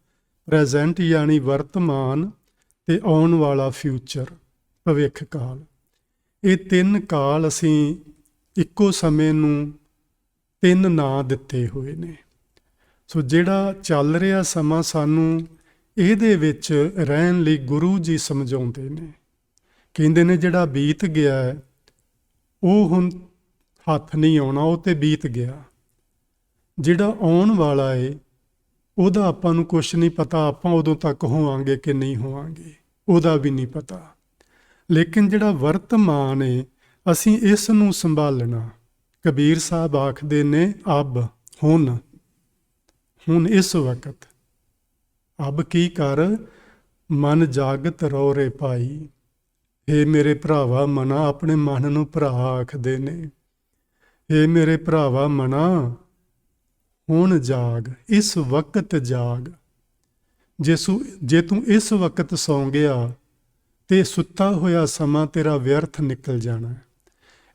ਪ੍ਰੈਜ਼ੈਂਟ ਯਾਨੀ ਵਰਤਮਾਨ, ਤੇ ਆਉਣ ਵਾਲਾ ਫਿਊਚਰ, ਭਵਿੱਖ ਕਾਲ। ਇਹ 3 ਕਾਲ ਅਸੀਂ ਇੱਕੋ ਸਮੇਂ ਨੂੰ 3 ਨਾਂ ਦਿੱਤੇ ਹੋਏ ਨੇ। ਸੋ ਜਿਹੜਾ ਚੱਲ ਰਿਹਾ ਸਮਾਂ, ਸਾਨੂੰ ਇਹਦੇ ਵਿੱਚ ਰਹਿਣ ਲਈ ਗੁਰੂ ਜੀ ਸਮਝਾਉਂਦੇ ਨੇ। ਕਹਿੰਦੇ ਨੇ ਜਿਹੜਾ ਬੀਤ ਗਿਆ ਹੈ ਉਹ ਹੁਣ ਹੱਥ ਨਹੀਂ ਆਉਣਾ, ਉਹ ਤੇ ਬੀਤ ਗਿਆ। ਜਿਹੜਾ ਆਉਣ ਵਾਲਾ ਏ ਉਹਦਾ ਆਪਾਂ ਨੂੰ ਕੁਛ ਨਹੀਂ ਪਤਾ, ਆਪਾਂ ਉਦੋਂ ਤੱਕ ਹੋਵਾਂਗੇ ਕਿ ਨਹੀਂ ਹੋਵਾਂਗੇ, ਉਹਦਾ ਵੀ ਨਹੀਂ ਪਤਾ। ਲੇਕਿਨ ਜਿਹੜਾ ਵਰਤਮਾਨ ਏ, ਅਸੀਂ ਇਸ ਨੂੰ ਸੰਭਾਲਣਾ। ਕਬੀਰ ਸਾਹਿਬ ਆਖਦੇ ਨੇ, ਅਬ, ਹੁਣ ਇਸ ਵਕਤ। ਅਬ ਕੀ ਕਰ, ਮਨ ਜਾਗਤ ਰਹੋ ਰੇ ਭਾਈ। ਇਹ ਮੇਰੇ ਭਰਾਵਾ ਮਨਾ, ਆਪਣੇ ਮਨ ਨੂੰ ਭਰਾ ਆਖਦੇ ਨੇ। ਇਹ ਮੇਰੇ ਭਰਾਵਾ ਮਨਾ, ਹੁਣ ਜਾਗ, ਇਸ ਵਕਤ ਜਾਗ। ਜੇ ਤੂੰ ਇਸ ਵਕਤ ਸੌਂ ਗਿਆ ਤੇ ਸੁੱਤਾ ਹੋਇਆ ਸਮਾਂ ਤੇਰਾ ਵਿਅਰਥ ਨਿਕਲ ਜਾਣਾ।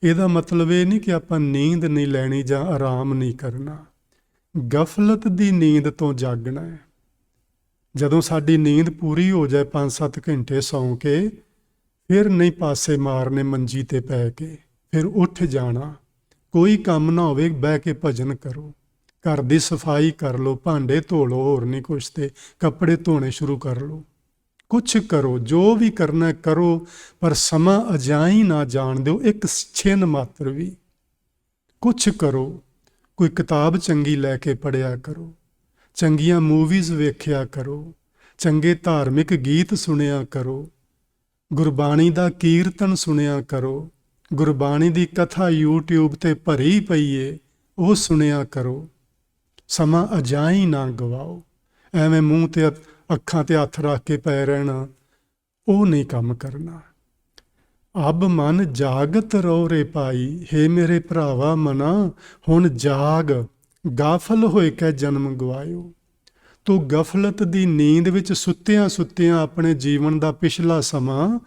ਇਹਦਾ ਮਤਲਬ ਇਹ ਨਹੀਂ ਕਿ ਆਪਾਂ ਨੀਂਦ ਨਹੀਂ ਲੈਣੀ ਜਾਂ ਆਰਾਮ ਨਹੀਂ ਕਰਨਾ। ਗਫਲਤ ਦੀ ਨੀਂਦ ਤੋਂ ਜਾਗਣਾ ਹੈ। ਜਦੋਂ ਸਾਡੀ ਨੀਂਦ ਪੂਰੀ ਹੋ ਜਾਏ 5-7 ਘੰਟੇ ਸੌਂ ਕੇ, ਫਿਰ ਨਹੀਂ ਪਾਸੇ ਮਾਰਨੇ ਮੰਜੀ ਤੇ ਪੈ ਕੇ, ਫਿਰ ਉੱਠ ਜਾਣਾ। ਕੋਈ ਕੰਮ ਨਾ ਹੋਵੇ, ਬਹਿ ਕੇ ਭਜਨ ਕਰੋ, ਘਰ ਦੀ ਸਫਾਈ ਕਰ ਲਓ, ਭਾਂਡੇ ਧੋ ਲਓ, ਹੋਰ ਨਹੀਂ ਕੁਛ, ਤੇ ਕੱਪੜੇ ਧੋਣੇ ਸ਼ੁਰੂ ਕਰ ਲਓ। ਕੁਛ ਕਰੋ, ਜੋ ਵੀ ਕਰਨਾ ਕਰੋ, ਪਰ ਸਮਾਂ ਅਜਾਈਂ ਨਾ ਜਾਣ ਦਿਓ ਇੱਕ ਛਿਨ ਮਾਤਰ ਵੀ। ਕੁਛ ਕਰੋ, ਕੋਈ ਕਿਤਾਬ ਚੰਗੀ ਲੈ ਕੇ ਪੜ੍ਹਿਆ ਕਰੋ, ਚੰਗੀਆਂ ਮੂਵੀਜ਼ ਵੇਖਿਆ ਕਰੋ, ਚੰਗੇ ਧਾਰਮਿਕ ਗੀਤ ਸੁਣਿਆ ਕਰੋ, ਗੁਰਬਾਣੀ ਦਾ ਕੀਰਤਨ ਸੁਣਿਆ ਕਰੋ, ਗੁਰਬਾਣੀ ਦੀ ਕਥਾ YouTube ਤੇ ਭਰੀ ਪਈ ਏ, ਉਹ ਸੁਣਿਆ ਕਰੋ। ਸਮਾਂ ਅਜਾਈਂ ਨਾ ਗਵਾਓ। ਐਵੇਂ ਮੂੰਹ ਤੇ ਅੱਖਾਂ ਤੇ ਹੱਥ ਰੱਖ ਕੇ ਪੈ ਰਹਿਣਾ, ਉਹ ਨਹੀਂ ਕੰਮ ਕਰਨਾ। ਅਬ ਮਨ ਜਾਗਤ ਰਹੋ ਰੇ ਭਾਈ। ਹੇ ਮੇਰੇ ਭਰਾਵਾ ਮਨਾ, ਹੁਣ ਜਾਗ, ਗਾਫਲ ਹੋਏ ਕੈ ਜਨਮ ਗਵਾਇਓ। ਤੂੰ ਗਫਲਤ ਦੀ ਨੀਂਦ ਵਿੱਚ ਸੁੱਤਿਆਂ ਸੁੱਤਿਆਂ ਆਪਣੇ ਜੀਵਨ ਦਾ ਪਿਛਲਾ ਸਮਾਂ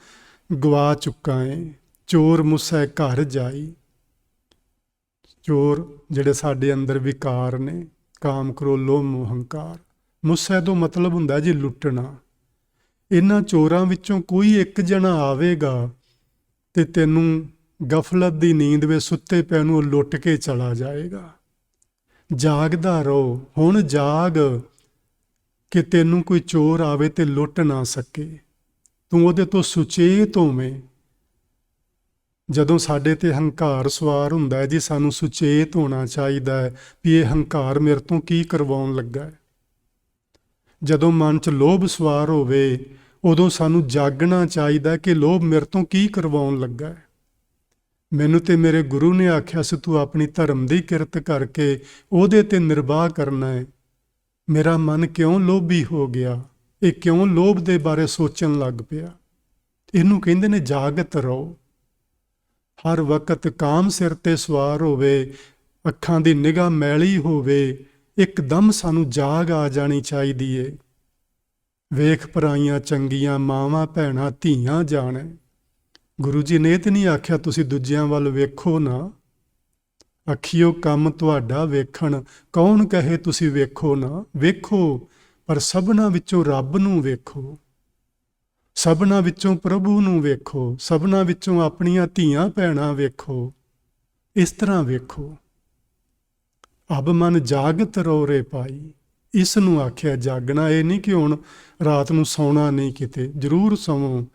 ਗਵਾ ਚੁੱਕਾ ਏ। ਚੋਰ ਮੁਸੈ ਘਰ ਜਾਈ। ਚੋਰ ਜਿਹੜੇ ਸਾਡੇ ਅੰਦਰ ਵਿਕਾਰ ਨੇ, ਕਾਮ, ਕ੍ਰੋਧ, ਲੋਭ, ਮੋਹ, ਹੰਕਾਰ। ਮੁਸੈ ਤੋਂ ਮਤਲਬ ਹੁੰਦਾ ਜੀ ਲੁੱਟਣਾ। ਇਹਨਾਂ ਚੋਰਾਂ ਵਿੱਚੋਂ ਕੋਈ ਇੱਕ ਜਣਾ ਆਵੇਗਾ ਤੇ ਤੈਨੂੰ ਗਫਲਤ ਦੀ ਨੀਂਦ ਵਿੱਚ ਸੁੱਤੇ ਪੈ ਨੂੰ ਲੁੱਟ ਕੇ ਚਲਾ ਜਾਏਗਾ। ਜਾਗਦਾ ਰਹੋ, ਹੁਣ ਜਾਗ, ਕਿ ਤੈਨੂੰ ਕੋਈ ਚੋਰ ਆਵੇ ਤੇ ਲੁੱਟ ਨਾ ਸਕੇ। ਤੂੰ ਉਹਦੇ ਤੋਂ ਸੁਚੇਤ ਹੋਵੇਂ। ਜਦੋਂ ਸਾਡੇ ਤੇ ਹੰਕਾਰ ਸਵਾਰ ਹੁੰਦਾ ਹੈ ਜੀ, ਸਾਨੂੰ ਸੁਚੇਤ ਹੋਣਾ ਚਾਹੀਦਾ ਹੈ ਵੀ ਇਹ ਹੰਕਾਰ ਮੇਰੇ ਤੋਂ ਕੀ ਕਰਵਾਉਣ ਲੱਗਾ ਹੈ। ਜਦੋਂ ਮਨ 'ਚ ਲੋਭ ਸਵਾਰ ਹੋਵੇ ਉਦੋਂ ਸਾਨੂੰ ਜਾਗਣਾ ਚਾਹੀਦਾ ਕਿ ਲੋਭ ਮੇਰੇ ਤੋਂ ਕੀ ਕਰਵਾਉਣ ਲੱਗਾ ਹੈ। ਮੈਨੂੰ ਤੇ ਮੇਰੇ ਗੁਰੂ ਨੇ ਆਖਿਆ ਸੀ ਤੂੰ ਆਪਣੀ ਧਰਮ ਦੀ ਕਿਰਤ ਕਰਕੇ ਉਹਦੇ ਤੇ ਨਿਰਵਾਹ ਕਰਨਾ ਹੈ। ਮੇਰਾ ਮਨ ਕਿਉਂ ਲੋਭੀ ਹੋ ਗਿਆ, ਇਹ ਕਿਉਂ ਲੋਭ ਦੇ ਬਾਰੇ ਸੋਚਣ ਲੱਗ ਪਿਆ। ਇਹਨੂੰ ਕਹਿੰਦੇ ਨੇ ਜਾਗਤ ਰਹੋ। ਹਰ ਵਕਤ ਕਾਮ ਸਿਰ ਤੇ ਸਵਾਰ ਹੋਵੇ, ਅੱਖਾਂ ਦੀ ਨਿਗਾਹ ਮੈਲੀ ਹੋਵੇ, ਇੱਕਦਮ ਸਾਨੂੰ ਜਾਗ ਆ ਜਾਣੀ ਚਾਹੀਦੀ ਏ। ਵੇਖ ਪਰਾਈਆਂ ਚੰਗੀਆਂ ਮਾਵਾਂ ਭੈਣਾਂ ਧੀਆਂ ਜਾਣੈ। ਗੁਰੂ ਜੀ ਨੇ ਤੇ ਨਹੀਂ ਆਖਿਆ ਤੁਸੀਂ ਦੂਜਿਆਂ ਵੱਲ ਵੇਖੋ ਨਾ, ਅੱਖੀਓ ਕੰਮ ਤੁਹਾਡਾ ਵੇਖਣ, ਕੌਣ ਕਹੇ ਤੁਸੀਂ ਵੇਖੋ ਨਾ। ਵੇਖੋ, ਪਰ ਸਭਨਾਂ ਵਿੱਚੋਂ ਰੱਬ ਨੂੰ ਵੇਖੋ, ਸਭਨਾਂ ਵਿੱਚੋਂ ਪ੍ਰਭੂ ਨੂੰ ਵੇਖੋ, ਸਭਨਾਂ ਵਿੱਚੋਂ ਆਪਣੀਆਂ ਧੀਆਂ ਭੈਣਾਂ ਵੇਖੋ। ਇਸ ਤਰ੍ਹਾਂ ਵੇਖੋ। ਅਬ ਮਨ ਜਾਗਤ ਰੋ ਰੇ ਭਾਈ, ਇਸ ਨੂੰ ਆਖਿਆ ਜਾਗਣਾ। ਇਹ ਨਹੀਂ ਕਿ ਹੁਣ ਰਾਤ ਨੂੰ ਸੌਣਾ ਨਹੀਂ, ਕਿਤੇ ਜ਼ਰੂਰ ਸੌਵੋ,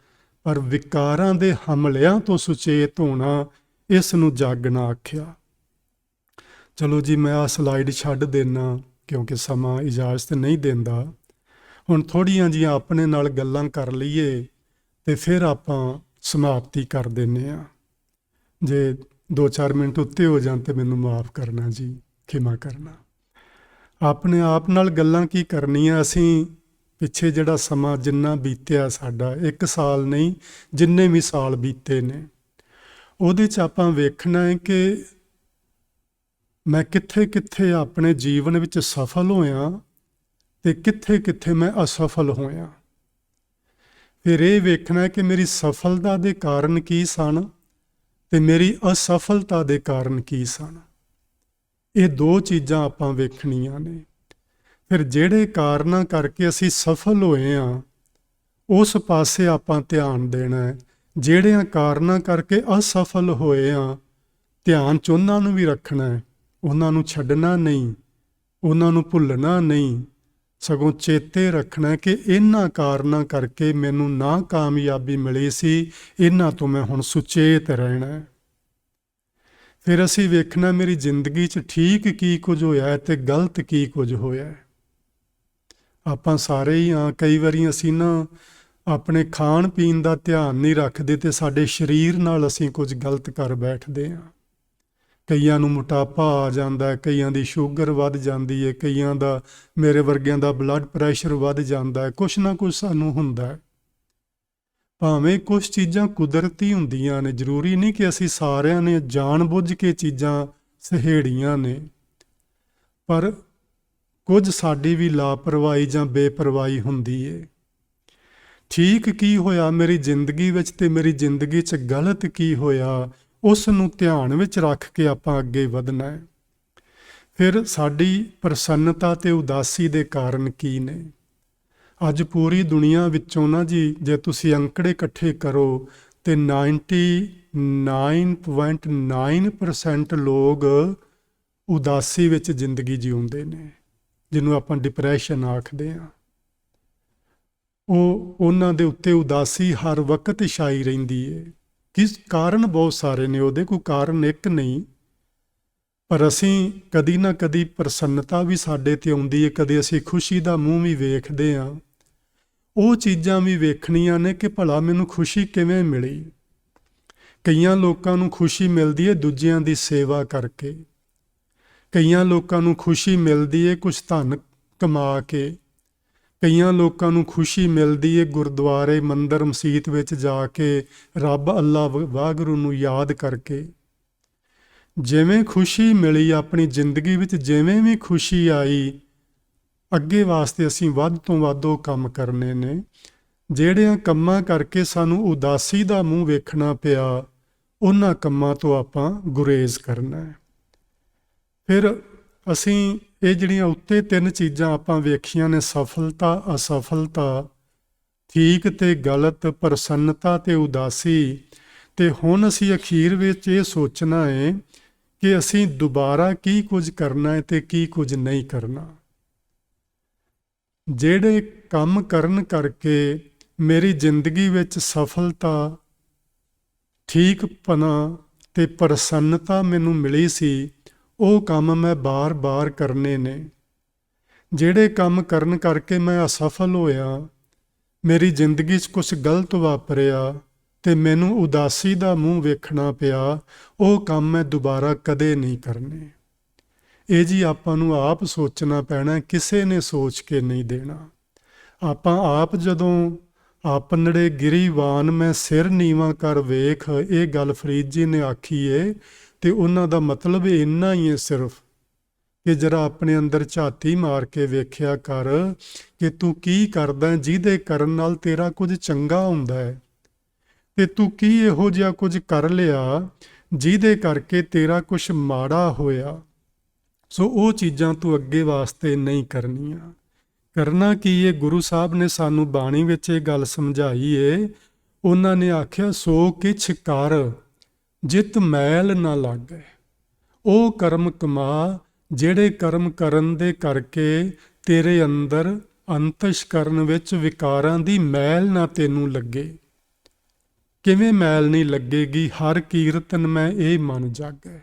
ਪਰ ਵਿਕਾਰਾਂ ਦੇ ਹਮਲਿਆਂ ਤੋਂ ਸੁਚੇਤ ਹੋਣਾ, ਇਸ ਨੂੰ ਜਾਗਣਾ ਆਖਿਆ। ਚਲੋ ਜੀ, ਮੈਂ ਆਹ ਸਲਾਈਡ ਛੱਡ ਦੇਣਾ ਕਿਉਂਕਿ ਸਮਾਂ ਇਜਾਜ਼ਤ ਨਹੀਂ ਦਿੰਦਾ। ਹੁਣ ਥੋੜ੍ਹੀਆਂ ਜਿਹੀਆਂ ਆਪਣੇ ਨਾਲ ਗੱਲਾਂ ਕਰ ਲਈਏ ਤੇ ਫਿਰ ਆਪਾਂ ਸਮਾਪਤੀ ਕਰ ਦਿੰਦੇ ਹਾਂ। ਜੇ 2-4 ਮਿੰਟ ਉੱਤੇ ਹੋ ਜਾਣ ਤੇ ਮੈਨੂੰ ਮਾਫ ਕਰਨਾ ਜੀ, ਖਿਮਾ ਕਰਨਾ। ਆਪਣੇ ਆਪ ਨਾਲ ਗੱਲਾਂ ਕੀ ਕਰਨੀਆਂ। ਅਸੀਂ ਪਿੱਛੇ ਜਿਹੜਾ ਸਮਾਂ ਜਿੰਨਾ ਬੀਤਿਆ ਸਾਡਾ, 1 ਸਾਲ ਨਹੀਂ ਜਿੰਨੇ ਵੀ ਸਾਲ ਬੀਤੇ ਨੇ, ਉਹਦੇ 'ਚ ਆਪਾਂ ਵੇਖਣਾ ਹੈ ਕਿ ਮੈਂ ਕਿੱਥੇ ਕਿੱਥੇ ਆਪਣੇ ਜੀਵਨ ਵਿੱਚ ਸਫਲ ਹੋਇਆ ਤੇ ਕਿੱਥੇ ਕਿੱਥੇ ਮੈਂ ਅਸਫਲ ਹੋਇਆ। ਫਿਰ ਇਹ ਵੇਖਣਾ ਕਿ ਮੇਰੀ ਸਫਲਤਾ ਦੇ ਕਾਰਨ ਕੀ ਸਨ ਤੇ ਮੇਰੀ ਅਸਫਲਤਾ ਦੇ ਕਾਰਨ ਕੀ ਸਨ। ਇਹ 2 ਚੀਜ਼ਾਂ ਆਪਾਂ ਵੇਖਣੀਆਂ ਨੇ। ਫਿਰ ਜਿਹੜੇ ਕਾਰਨਾਂ ਕਰਕੇ ਅਸੀਂ ਸਫਲ ਹੋਏ ਹਾਂ ਉਸ ਪਾਸੇ ਆਪਾਂ ਧਿਆਨ ਦੇਣਾ ਹੈ। ਜਿਹੜਿਆਂ ਕਾਰਨਾਂ ਕਰਕੇ ਅਸਫਲ ਹੋਏ ਹਾਂ, ਧਿਆਨ 'ਚ ਉਹਨਾਂ ਨੂੰ ਵੀ ਰੱਖਣਾ ਹੈ। ਉਹਨਾਂ ਨੂੰ ਛੱਡਣਾ ਨਹੀਂ, ਉਹਨਾਂ ਨੂੰ ਭੁੱਲਣਾ ਨਹੀਂ, ਸਗੋਂ ਚੇਤੇ ਰੱਖਣਾ ਕਿ ਇਹਨਾਂ ਕਾਰਨਾਂ ਕਰਕੇ ਮੈਨੂੰ ਨਾ ਕਾਮਯਾਬੀ ਮਿਲੀ ਸੀ, ਇਹਨਾਂ ਤੋਂ ਮੈਂ ਹੁਣ ਸੁਚੇਤ ਰਹਿਣਾ ਹੈ। ਫਿਰ ਅਸੀਂ ਵੇਖਣਾ ਮੇਰੀ ਜ਼ਿੰਦਗੀ 'ਚ ਠੀਕ ਕੀ ਕੁਝ ਹੋਇਆ ਹੈ ਤੇ ਗਲਤ ਕੀ ਕੁਝ ਹੋਇਆ ਹੈ। ਆਪਾਂ ਸਾਰੇ ਹੀ ਹਾਂ, ਕਈ ਵਾਰੀ ਅਸੀਂ ਨਾ ਆਪਣੇ ਖਾਣ ਪੀਣ ਦਾ ਧਿਆਨ ਨਹੀਂ ਰੱਖਦੇ ਤੇ ਸਾਡੇ ਸਰੀਰ ਨਾਲ ਅਸੀਂ ਕੁਝ ਗਲਤ ਕਰ ਬੈਠਦੇ ਹਾਂ। ਕਈਆਂ ਨੂੰ ਮੋਟਾਪਾ ਆ ਜਾਂਦਾ ਹੈ, ਕਈਆਂ ਦੀ ਸ਼ੂਗਰ ਵੱਧ ਜਾਂਦੀ ਹੈ, ਕਈਆਂ ਦਾ, ਮੇਰੇ ਵਰਗਿਆਂ ਦਾ ਬਲੱਡ ਪ੍ਰੈਸ਼ਰ ਵੱਧ ਜਾਂਦਾ ਹੈ। ਕੁਛ ਨਾ ਕੁਛ ਸਾਨੂੰ ਹੁੰਦਾ ਹੈ। ਭਾਵੇਂ ਕੁਛ ਚੀਜ਼ਾਂ ਕੁਦਰਤੀ ਹੁੰਦੀਆਂ ਨੇ, ਜ਼ਰੂਰੀ ਨਹੀਂ ਕਿ ਅਸੀਂ ਸਾਰਿਆਂ ਨੇ ਜਾਣ ਬੁੱਝ ਕੇ ਚੀਜ਼ਾਂ ਸਹੇੜੀਆਂ ਨੇ, ਪਰ ਕੁਝ ਸਾਡੀ ਵੀ ਲਾਪਰਵਾਹੀ ਜਾਂ ਬੇਪਰਵਾਹੀ ਹੁੰਦੀ ਏ। ਠੀਕ ਕੀ ਹੋਇਆ ਮੇਰੀ ਜ਼ਿੰਦਗੀ ਵਿੱਚ ਤੇ ਮੇਰੀ ਜ਼ਿੰਦਗੀ 'ਚ ਗਲਤ ਕੀ ਹੋਇਆ, ਉਸ ਨੂੰ ਧਿਆਨ ਵਿੱਚ ਰੱਖ ਕੇ ਆਪਾਂ ਅੱਗੇ ਵਧਣਾ ਹੈ। ਫਿਰ ਸਾਡੀ ਪ੍ਰਸੰਨਤਾ ਤੇ ਉਦਾਸੀ ਦੇ ਕਾਰਨ ਕੀ ਨੇ। ਅੱਜ ਪੂਰੀ ਦੁਨੀਆ ਵਿੱਚੋਂ ਨਾ ਜੀ, ਜੇ ਤੁਸੀਂ ਅੰਕੜੇ ਇਕੱਠੇ ਕਰੋ ਤੇ 99.9% ਲੋਕ ਉਦਾਸੀ ਵਿੱਚ ਜ਼ਿੰਦਗੀ ਜਿਉਂਦੇ ਨੇ, ਜਿਹਨੂੰ ਆਪਾਂ ਡਿਪਰੈਸ਼ਨ ਆਖਦੇ ਹਾਂ। ਉਹਨਾਂ ਦੇ ਉੱਤੇ ਉਦਾਸੀ ਹਰ ਵਕਤ ਛਾਈ ਰਹਿੰਦੀ ਹੈ। ਕਿਸ ਕਾਰਨ? ਬਹੁਤ ਸਾਰੇ ਨੇ ਉਹਦੇ, ਕੋਈ ਕਾਰਨ ਇੱਕ ਨਹੀਂ। ਪਰ ਅਸੀਂ ਕਦੀ ਨਾ ਕਦੀ ਪ੍ਰਸੰਨਤਾ ਵੀ ਸਾਡੇ ਤੇ ਆਉਂਦੀ ਹੈ, ਕਦੇ ਅਸੀਂ ਖੁਸ਼ੀ ਦਾ ਮੂੰਹ ਵੀ ਵੇਖਦੇ ਹਾਂ। ਉਹ ਚੀਜ਼ਾਂ ਵੀ ਵੇਖਣੀਆਂ ਨੇ ਕਿ ਭਲਾ ਮੈਨੂੰ ਖੁਸ਼ੀ ਕਿਵੇਂ ਮਿਲੀ। ਕਈਆਂ ਲੋਕਾਂ ਨੂੰ ਖੁਸ਼ੀ ਮਿਲਦੀ ਹੈ ਦੂਜਿਆਂ ਦੀ ਸੇਵਾ ਕਰਕੇ, ਕਈਆਂ ਲੋਕਾਂ ਨੂੰ ਖੁਸ਼ੀ ਮਿਲਦੀ ਹੈ ਕੁਛ ਧਨ ਕਮਾ ਕੇ, ਕਈਆਂ ਲੋਕਾਂ ਨੂੰ ਖੁਸ਼ੀ ਮਿਲਦੀ ਹੈ ਗੁਰਦੁਆਰੇ ਮੰਦਰ ਮਸੀਤ ਵਿੱਚ ਜਾ ਕੇ ਰੱਬ ਅੱਲਾ ਵਾਹਿਗੁਰੂ ਨੂੰ ਯਾਦ ਕਰਕੇ। ਜਿਵੇਂ ਖੁਸ਼ੀ ਮਿਲੀ ਆਪਣੀ ਜ਼ਿੰਦਗੀ ਵਿੱਚ, ਜਿਵੇਂ ਵੀ ਖੁਸ਼ੀ ਆਈ, ਅੱਗੇ ਵਾਸਤੇ ਅਸੀਂ ਵੱਧ ਤੋਂ ਵੱਧ ਉਹ ਕੰਮ ਕਰਨੇ ਨੇ। ਜਿਹੜਿਆਂ ਕੰਮਾਂ ਕਰਕੇ ਸਾਨੂੰ ਉਦਾਸੀ ਦਾ ਮੂੰਹ ਵੇਖਣਾ ਪਿਆ, ਉਹਨਾਂ ਕੰਮਾਂ ਤੋਂ ਆਪਾਂ ਗੁਰੇਜ਼ ਕਰਨਾ ਹੈ। ਫਿਰ ਅਸੀਂ ਇਹ ਜਿਹੜੀਆਂ ਉੱਤੇ 3 ਚੀਜ਼ਾਂ ਆਪਾਂ ਵੇਖੀਆਂ ਨੇ, ਸਫਲਤਾ ਅਸਫਲਤਾ, ਠੀਕ ਤੇ ਗਲਤ, ਪ੍ਰਸੰਨਤਾ ਤੇ ਉਦਾਸੀ, ਤੇ ਹੁਣ ਅਸੀਂ ਅਖੀਰ ਵਿੱਚ ਇਹ ਸੋਚਣਾ ਹੈ ਕਿ ਅਸੀਂ ਦੁਬਾਰਾ ਕੀ ਕੁਝ ਕਰਨਾ ਹੈ ਤੇ ਕੀ ਕੁਝ ਨਹੀਂ ਕਰਨਾ। ਜਿਹੜੇ ਕੰਮ ਕਰਨ ਕਰਕੇ ਮੇਰੀ ਜ਼ਿੰਦਗੀ ਵਿੱਚ ਸਫਲਤਾ ਠੀਕਪਣਾ ਤੇ ਪ੍ਰਸੰਨਤਾ ਮੈਨੂੰ ਮਿਲੀ ਸੀ, ਉਹ ਕੰਮ ਮੈਂ ਬਾਰ-ਬਾਰ ਕਰਨੇ ਨੇ। ਜਿਹੜੇ ਕੰਮ ਕਰਨ ਕਰਕੇ ਮੈਂ ਅਸਫਲ ਹੋਇਆ, ਮੇਰੀ ਜ਼ਿੰਦਗੀ 'ਚ ਕੁਛ ਗਲਤ ਵਾਪਰਿਆ ਤੇ ਮੈਨੂੰ ਉਦਾਸੀ ਦਾ ਮੂੰਹ ਵੇਖਣਾ ਪਿਆ, ਉਹ ਕੰਮ ਮੈਂ ਦੁਬਾਰਾ ਕਦੇ ਨਹੀਂ ਕਰਨੇ। ਇਹ ਜੀ ਆਪਾਂ ਨੂੰ ਆਪ ਸੋਚਣਾ ਪੈਣਾ, ਕਿਸੇ ਨੇ ਸੋਚ ਕੇ ਨਹੀਂ ਦੇਣਾ। ਆਪਾਂ ਆਪ ਜਦੋਂ ਆਪਨੜੇ ਗਿਰੀਵਾਨ ਮੈਂ ਸਿਰ ਨੀਵਾਂ ਕਰ ਵੇਖ, ਇਹ ਗੱਲ ਫਰੀਦ ਜੀ ਨੇ ਆਖੀ ਏ ਤੇ ਉਹਨਾਂ ਦਾ ਮਤਲਬ ਇੰਨਾ ਹੀ ਹੈ ਸਿਰਫ ਕਿ ਜਰਾ ਆਪਣੇ ਅੰਦਰ ਝਾਤੀ ਮਾਰ ਕੇ ਵੇਖਿਆ ਕਰ ਕਿ ਤੂੰ ਕੀ ਕਰਦਾ, ਜਿਹਦੇ ਕਰਨ ਨਾਲ ਤੇਰਾ ਕੁਝ ਚੰਗਾ ਹੁੰਦਾ ਹੈ, ਤੇ ਤੂੰ ਕੀ ਇਹੋ ਜਿਹਾ ਕੁਝ ਕਰ ਲਿਆ ਜਿਹਦੇ ਕਰਕੇ ਤੇਰਾ ਕੁਝ ਮਾੜਾ ਹੋਇਆ। ਸੋ ਉਹ ਚੀਜ਼ਾਂ ਤੂੰ ਅੱਗੇ ਵਾਸਤੇ ਨਹੀਂ ਕਰਨੀਆਂ। ਕਰਨਾ ਕੀ ਇਹ ਗੁਰੂ ਸਾਹਿਬ ਨੇ ਸਾਨੂੰ ਬਾਣੀ ਵਿੱਚ ਇਹ ਗੱਲ ਸਮਝਾਈ ਏ। ਉਹਨਾਂ ਨੇ ਆਖਿਆ, ਸੋ ਕਿਛ ਕਰ ਜਿਤ ਮੈਲ ਨਾ ਲਾਗੈ। ਉਹ ਕਰਮ ਕਮਾ ਜਿਹੜੇ ਕਰਮ ਕਰਨ ਦੇ ਕਰਕੇ ਤੇਰੇ ਅੰਦਰ ਅੰਤਸ਼ਕਰਨ ਵਿੱਚ ਵਿਕਾਰਾਂ ਦੀ ਮੈਲ ਨਾ ਤੈਨੂੰ ਲੱਗੇ। ਕਿਵੇਂ ਮੈਲ ਨਹੀਂ ਲੱਗੇਗੀ? ਹਰ ਕੀਰਤਨ ਮੈਂ ਇਹ ਮਨ ਜਾਗੈ।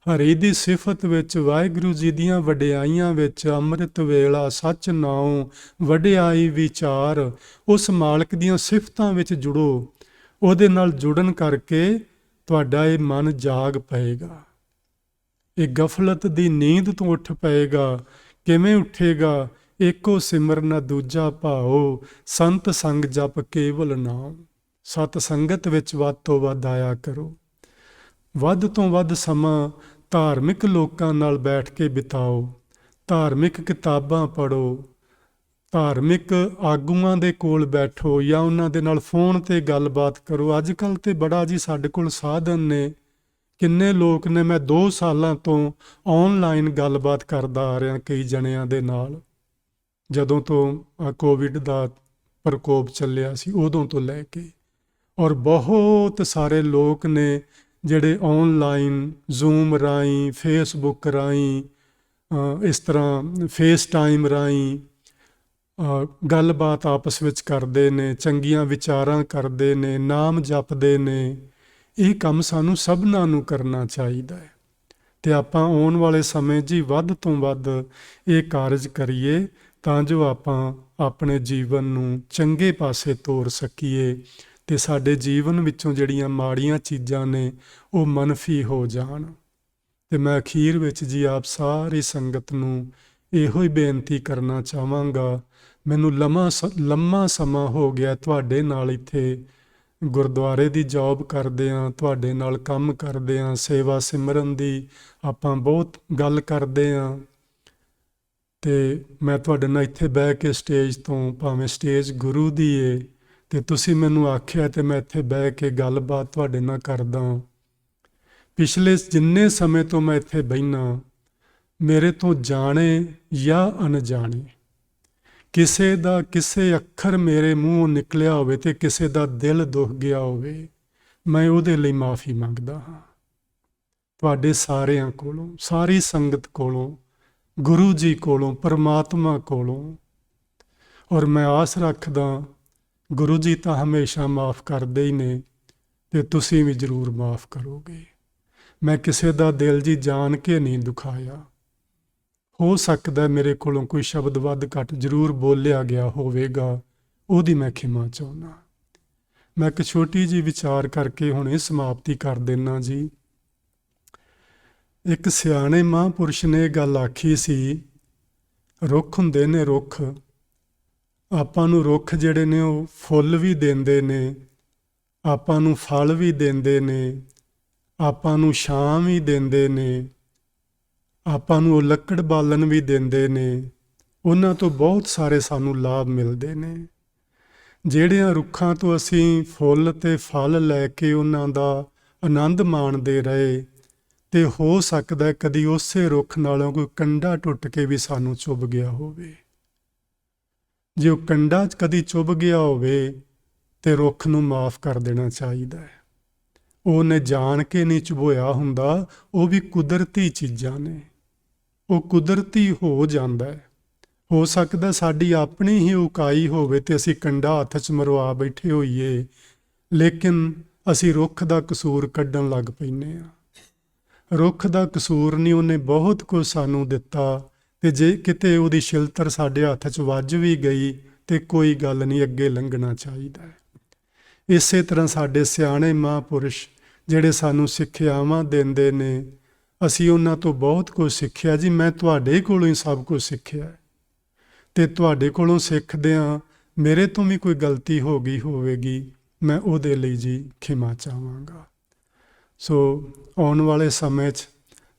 ਹਰੀ ਦੀ ਸਿਫਤ ਵਿੱਚ, ਵਾਹਿਗੁਰੂ ਜੀ ਦੀਆਂ ਵਡਿਆਈਆਂ ਵਿੱਚ, ਅੰਮ੍ਰਿਤ ਵੇਲਾ, ਸੱਚ ਨਾਉ, ਵਡਿਆਈ ਵਿਚਾਰ, ਉਸ ਮਾਲਕ ਦੀਆਂ ਸਿਫਤਾਂ ਵਿੱਚ ਜੁੜੋ। ਉਹਦੇ ਨਾਲ ਜੁੜਨ ਕਰਕੇ ਤੁਹਾਡਾ ਇਹ ਮਨ ਜਾਗ ਪਏਗਾ, ਇਹ ਗਫਲਤ ਦੀ ਨੀਂਦ ਤੋਂ ਉੱਠ ਪਏਗਾ। ਕਿਵੇਂ ਉੱਠੇਗਾ? ਏਕੋ ਸਿਮਰਨ ਦੂਜਾ ਭਾਓ, ਸੰਤ ਸੰਗ ਜਪ ਕੇਵਲ ਨਾਮ। ਸਤ ਸੰਗਤ ਵਿੱਚ ਵੱਧ ਤੋਂ ਵੱਧ ਆਇਆ ਕਰੋ। ਵੱਧ ਤੋਂ ਵੱਧ ਸਮਾਂ ਧਾਰਮਿਕ ਲੋਕਾਂ ਨਾਲ ਬੈਠ ਕੇ ਬਿਤਾਓ, ਧਾਰਮਿਕ ਕਿਤਾਬਾਂ ਪੜ੍ਹੋ, ਧਾਰਮਿਕ ਆਗੂਆਂ ਦੇ ਕੋਲ ਬੈਠੋ ਜਾਂ ਉਹਨਾਂ ਦੇ ਨਾਲ ਫੋਨ ਤੇ ਗੱਲਬਾਤ ਕਰੋ। ਅੱਜ ਕੱਲ੍ਹ ਤੇ ਬੜਾ ਜੀ ਸਾਡੇ ਕੋਲ ਸਾਧਨ ਨੇ। ਕਿੰਨੇ ਲੋਕ ਨੇ, ਮੈਂ 2 ਸਾਲਾਂ ਤੋਂ ਆਨਲਾਈਨ ਗੱਲਬਾਤ ਕਰਦਾ ਆ ਰਿਹਾ ਕਈ ਜਣਿਆਂ ਦੇ ਨਾਲ, ਜਦੋਂ ਤੋਂ ਕੋਵਿਡ ਦਾ ਪ੍ਰਕੋਪ ਚੱਲਿਆ ਸੀ ਉਦੋਂ ਤੋਂ ਲੈ ਕੇ। ਔਰ ਬਹੁਤ ਸਾਰੇ ਲੋਕ ਨੇ ਜਿਹੜੇ ਆਨਲਾਈਨ ਜ਼ੂਮ ਰਾਹੀਂ, ਫੇਸਬੁੱਕ ਰਾਹੀਂ, ਇਸ ਤਰ੍ਹਾਂ ਫੇਸ ਟਾਈਮ ਰਾਹੀਂ ਗੱਲਬਾਤ ਆਪਸ ਵਿੱਚ ਕਰਦੇ ਨੇ, ਚੰਗੀਆਂ ਵਿਚਾਰਾਂ ਕਰਦੇ ਨੇ, ਨਾਮ ਜਪਦੇ ਨੇ। ਇਹ ਕੰਮ ਸਾਨੂੰ ਸਭਨਾਂ ਨੂੰ ਕਰਨਾ ਚਾਹੀਦਾ ਹੈ ਤੇ ਆਪਾਂ ਆਉਣ ਵਾਲੇ ਸਮੇਂ ਜੀ ਵੱਧ ਤੋਂ ਵੱਧ ਇਹ ਕਾਰਜ ਕਰੀਏ ਤਾਂ ਜੋ ਆਪਾਂ ਆਪਣੇ ਜੀਵਨ ਨੂੰ ਚੰਗੇ ਪਾਸੇ ਤੋਰ ਸਕੀਏ ਤੇ ਸਾਡੇ ਜੀਵਨ ਵਿੱਚੋਂ ਜਿਹੜੀਆਂ ਮਾੜੀਆਂ ਚੀਜ਼ਾਂ ਨੇ ਉਹ ਮੰਨਫੀ ਹੋ ਜਾਣ। ਤੇ ਮੈਂ ਅਖੀਰ ਵਿੱਚ ਜੀ ਆਪ ਸਾਰੀ ਸੰਗਤ ਨੂੰ ਇਹੋ ਹੀ ਬੇਨਤੀ ਕਰਨਾ ਚਾਹਾਂਗਾ। ਮੈਨੂੰ ਲੰਮਾ ਸਮਾਂ ਹੋ ਗਿਆ ਤੁਹਾਡੇ ਨਾਲ ਇੱਥੇ ਗੁਰਦੁਆਰੇ ਦੀ ਜੌਬ ਕਰਦਿਆਂ, ਤੁਹਾਡੇ ਨਾਲ ਕੰਮ ਕਰਦਿਆਂ, ਸੇਵਾ ਸਿਮਰਨ ਦੀ ਆਪਾਂ ਬਹੁਤ ਗੱਲ ਕਰਦੇ ਹਾਂ ਤੇ ਮੈਂ ਤੁਹਾਡੇ ਨਾਲ ਇੱਥੇ ਬਹਿ ਕੇ ਸਟੇਜ ਤੋਂ, ਭਾਵੇਂ ਸਟੇਜ ਗੁਰੂ ਦੀ ਏ ਤੇ ਤੁਸੀਂ ਮੈਨੂੰ ਆਖਿਆ ਤੇ ਮੈਂ ਇੱਥੇ ਬਹਿ ਕੇ ਗੱਲਬਾਤ ਤੁਹਾਡੇ ਨਾਲ ਕਰਦਾ। ਪਿਛਲੇ ਜਿੰਨੇ ਸਮੇਂ ਤੋਂ ਮੈਂ ਇੱਥੇ ਬਹਿਨਾ, ਮੇਰੇ ਤੋਂ ਜਾਣੇ ਜਾਂ ਅਣਜਾਣੇ ਕਿਸੇ ਦਾ ਕਿਸੇ ਅੱਖਰ ਮੇਰੇ ਮੂੰਹੋਂ ਨਿਕਲਿਆ ਹੋਵੇ ਤੇ ਕਿਸੇ ਦਾ ਦਿਲ ਦੁਖ ਗਿਆ ਹੋਵੇ, ਮੈਂ ਉਹਦੇ ਲਈ ਮਾਫੀ ਮੰਗਦਾ ਹਾਂ ਤੁਹਾਡੇ ਸਾਰਿਆਂ ਕੋਲੋਂ, ਸਾਰੀ ਸੰਗਤ ਕੋਲੋਂ, ਗੁਰੂ ਜੀ ਕੋਲੋਂ, ਪਰਮਾਤਮਾ ਕੋਲੋਂ। ਔਰ ਮੈਂ ਆਸ ਰੱਖਦਾ ਗੁਰੂ ਜੀ ਤਾਂ ਹਮੇਸ਼ਾ ਮਾਫ ਕਰਦੇ ਹੀ ਨੇ ਤੇ ਤੁਸੀਂ ਵੀ ਜ਼ਰੂਰ ਮਾਫ ਕਰੋਗੇ। ਮੈਂ ਕਿਸੇ ਦਾ ਦਿਲ ਜੀ ਜਾਣ ਕੇ ਨਹੀਂ ਦੁਖਾਇਆ। ਹੋ ਸਕਦਾ ਮੇਰੇ ਕੋਲੋਂ ਕੋਈ ਸ਼ਬਦ ਵੱਧ ਘੱਟ ਜ਼ਰੂਰ ਬੋਲਿਆ ਗਿਆ ਹੋਵੇਗਾ, ਉਹਦੀ ਮੈਂ ਖਿਮਾ ਚਾਹੁੰਦਾ। ਮੈਂ ਇੱਕ ਛੋਟੀ ਜਿਹੀ ਵਿਚਾਰ ਕਰਕੇ ਹੁਣੇ ਸਮਾਪਤੀ ਕਰ ਦੇਣਾ ਜੀ। ਇੱਕ ਸਿਆਣੇ ਮਹਾਂਪੁਰਸ਼ ਨੇ ਇਹ ਗੱਲ ਆਖੀ ਸੀ, ਰੁੱਖ ਹੁੰਦੇ ਨੇ ਰੁੱਖ, ਆਪਾਂ ਨੂੰ ਰੁੱਖ ਜਿਹੜੇ ਨੇ ਉਹ ਫੁੱਲ ਵੀ ਦਿੰਦੇ ਨੇ, ਆਪਾਂ ਨੂੰ ਫਲ ਵੀ ਦਿੰਦੇ ਨੇ, ਆਪਾਂ ਨੂੰ ਛਾਂ ਵੀ ਦਿੰਦੇ ਨੇ, ਆਪਾਂ ਨੂੰ ਉਹ ਲੱਕੜ ਬਾਲਣ ਵੀ ਦਿੰਦੇ ਨੇ। ਉਹਨਾਂ ਤੋਂ ਬਹੁਤ ਸਾਰੇ ਸਾਨੂੰ ਲਾਭ ਮਿਲਦੇ ਨੇ। ਜਿਹੜਿਆਂ ਰੁੱਖਾਂ ਤੋਂ ਅਸੀਂ ਫੁੱਲ ਤੇ ਫਲ ਲੈ ਕੇ ਉਹਨਾਂ ਦਾ ਆਨੰਦ ਮਾਣਦੇ ਰਹੇ ਤੇ ਹੋ ਸਕਦਾ ਕਦੀ ਉਸੇ ਰੁੱਖ ਨਾਲੋਂ ਕੋਈ ਕੰਡਾ ਟੁੱਟ ਕੇ ਵੀ ਸਾਨੂੰ ਚੁੱਭ ਗਿਆ ਹੋਵੇ। ਜੇ ਉਹ ਕੰਡਾ ਕਦੀ ਚੁੱਭ ਗਿਆ ਹੋਵੇ ਤੇ ਰੁੱਖ ਨੂੰ ਮਾਫ ਕਰ ਦੇਣਾ ਚਾਹੀਦਾ ਹੈ। ਉਹਨੇ ਜਾਣ ਕੇ ਨਹੀਂ ਚੁਭੋਇਆ ਹੁੰਦਾ, ਉਹ ਵੀ ਕੁਦਰਤੀ ਚੀਜ਼ਾਂ ਨੇ, ਉਹ ਕੁਦਰਤੀ ਹੋ ਜਾਂਦਾ ਹੈ। ਹੋ ਸਕਦਾ ਸਾਡੀ ਆਪਣੀ ਹੀ ਉਕਾਈ ਹੋਵੇ ਤੇ ਅਸੀਂ ਕੰਡਾ ਹੱਥ 'ਚ ਮਰਵਾ ਬੈਠੇ ਹੋਈਏ, ਲੇਕਿਨ ਅਸੀਂ ਰੁੱਖ ਦਾ ਕਸੂਰ ਕੱਢਣ ਲੱਗ ਪੈਂਦੇ ਹਾਂ। ਰੁੱਖ ਦਾ ਕਸੂਰ ਨਹੀਂ, ਉਹਨੇ ਬਹੁਤ ਕੁਝ ਸਾਨੂੰ ਦਿੱਤਾ, ਤੇ ਜੇ ਕਿਤੇ ਉਹਦੀ ਛਿਲਤਰ ਸਾਡੇ ਹੱਥ 'ਚ ਵੱਜ ਵੀ ਗਈ ਤੇ ਕੋਈ ਗੱਲ ਨਹੀਂ, ਅੱਗੇ ਲੰਘਣਾ ਚਾਹੀਦਾ ਹੈ। ਇਸੇ ਤਰ੍ਹਾਂ ਸਾਡੇ ਸਿਆਣੇ ਮਹਾਂਪੁਰਸ਼ ਜਿਹੜੇ ਸਾਨੂੰ ਸਿੱਖਿਆਵਾਂ ਦਿੰਦੇ ਨੇ, ਅਸੀਂ ਉਹਨਾਂ ਤੋਂ ਬਹੁਤ ਕੁਝ ਸਿੱਖਿਆ ਜੀ। ਮੈਂ ਤੁਹਾਡੇ ਕੋਲੋਂ ਹੀ ਸਭ ਕੁਝ ਸਿੱਖਿਆ ਤੇ ਤੁਹਾਡੇ ਕੋਲੋਂ ਸਿੱਖਦਿਆਂ ਮੇਰੇ ਤੋਂ ਵੀ ਕੋਈ ਗਲਤੀ ਹੋ ਗਈ ਹੋਵੇਗੀ, ਮੈਂ ਉਹਦੇ ਲਈ ਜੀ ਖਿਮਾ ਚਾਹਾਂਗਾ। ਸੋ ਆਉਣ ਵਾਲੇ ਸਮੇਂ 'ਚ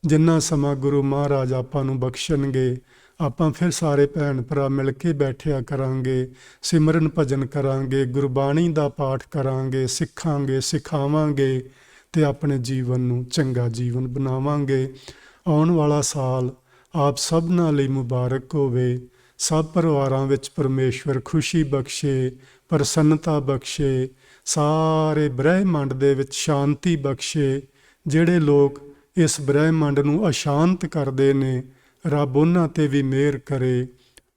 ਜਿੰਨਾ ਸਮਾਂ ਗੁਰੂ ਮਹਾਰਾਜ ਆਪਾਂ ਨੂੰ ਬਖਸ਼ਣਗੇ, ਆਪਾਂ ਫਿਰ ਸਾਰੇ ਭੈਣ ਭਰਾ ਮਿਲ ਕੇ ਬੈਠਿਆ ਕਰਾਂਗੇ, ਸਿਮਰਨ ਭਜਨ ਕਰਾਂਗੇ, ਗੁਰਬਾਣੀ ਦਾ ਪਾਠ ਕਰਾਂਗੇ, ਸਿੱਖਾਂਗੇ, ਸਿਖਾਵਾਂਗੇ ਤੇ ਆਪਣੇ ਜੀਵਨ ਨੂੰ ਚੰਗਾ ਜੀਵਨ ਬਣਾਵਾਂਗੇ। ਆਉਣ ਵਾਲਾ ਸਾਲ ਆਪ ਸਭਨਾਂ ਲਈ ਮੁਬਾਰਕ ਹੋਵੇ। ਸਭ ਪਰਿਵਾਰਾਂ ਵਿੱਚ ਪਰਮੇਸ਼ਵਰ ਖੁਸ਼ੀ ਬਖਸ਼ੇ, ਪ੍ਰਸੰਨਤਾ ਬਖਸ਼ੇ, ਸਾਰੇ ਬ੍ਰਹਿਮੰਡ ਦੇ ਵਿੱਚ ਸ਼ਾਂਤੀ ਬਖਸ਼ੇ। ਜਿਹੜੇ ਲੋਕ ਇਸ ਬ੍ਰਹਿਮੰਡ ਨੂੰ ਅਸ਼ਾਂਤ ਕਰਦੇ ਨੇ, ਰੱਬ ਉਹਨਾਂ 'ਤੇ ਵੀ ਮਿਹਰ ਕਰੇ,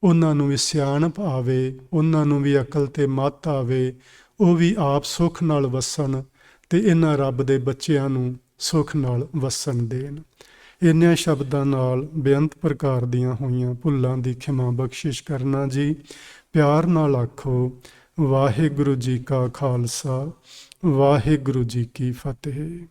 ਉਹਨਾਂ ਨੂੰ ਵੀ ਸਿਆਣਪ ਆਵੇ, ਉਹਨਾਂ ਨੂੰ ਵੀ ਅਕਲ ਤੇ ਮੱਤ ਆਵੇ, ਉਹ ਵੀ ਆਪ ਸੁੱਖ ਨਾਲ ਵਸਣ ਤੇ ਇਹਨਾਂ ਰੱਬ ਦੇ ਬੱਚਿਆਂ ਨੂੰ ਸੁੱਖ ਨਾਲ ਵਸਣ ਦੇਣ। ਇੰਨਿਆਂ ਸ਼ਬਦਾਂ ਨਾਲ ਬੇਅੰਤ ਪ੍ਰਕਾਰ ਦੀਆਂ ਹੋਈਆਂ ਭੁੱਲਾਂ ਦੀ ਖਿਮਾ ਬਖਸ਼ਿਸ਼ ਕਰਨਾ ਜੀ। ਪਿਆਰ ਨਾਲ ਆਖੋ, ਵਾਹਿਗੁਰੂ ਜੀ ਕਾ ਖਾਲਸਾ, ਵਾਹਿਗੁਰੂ ਜੀ ਕੀ ਫਤਿਹ।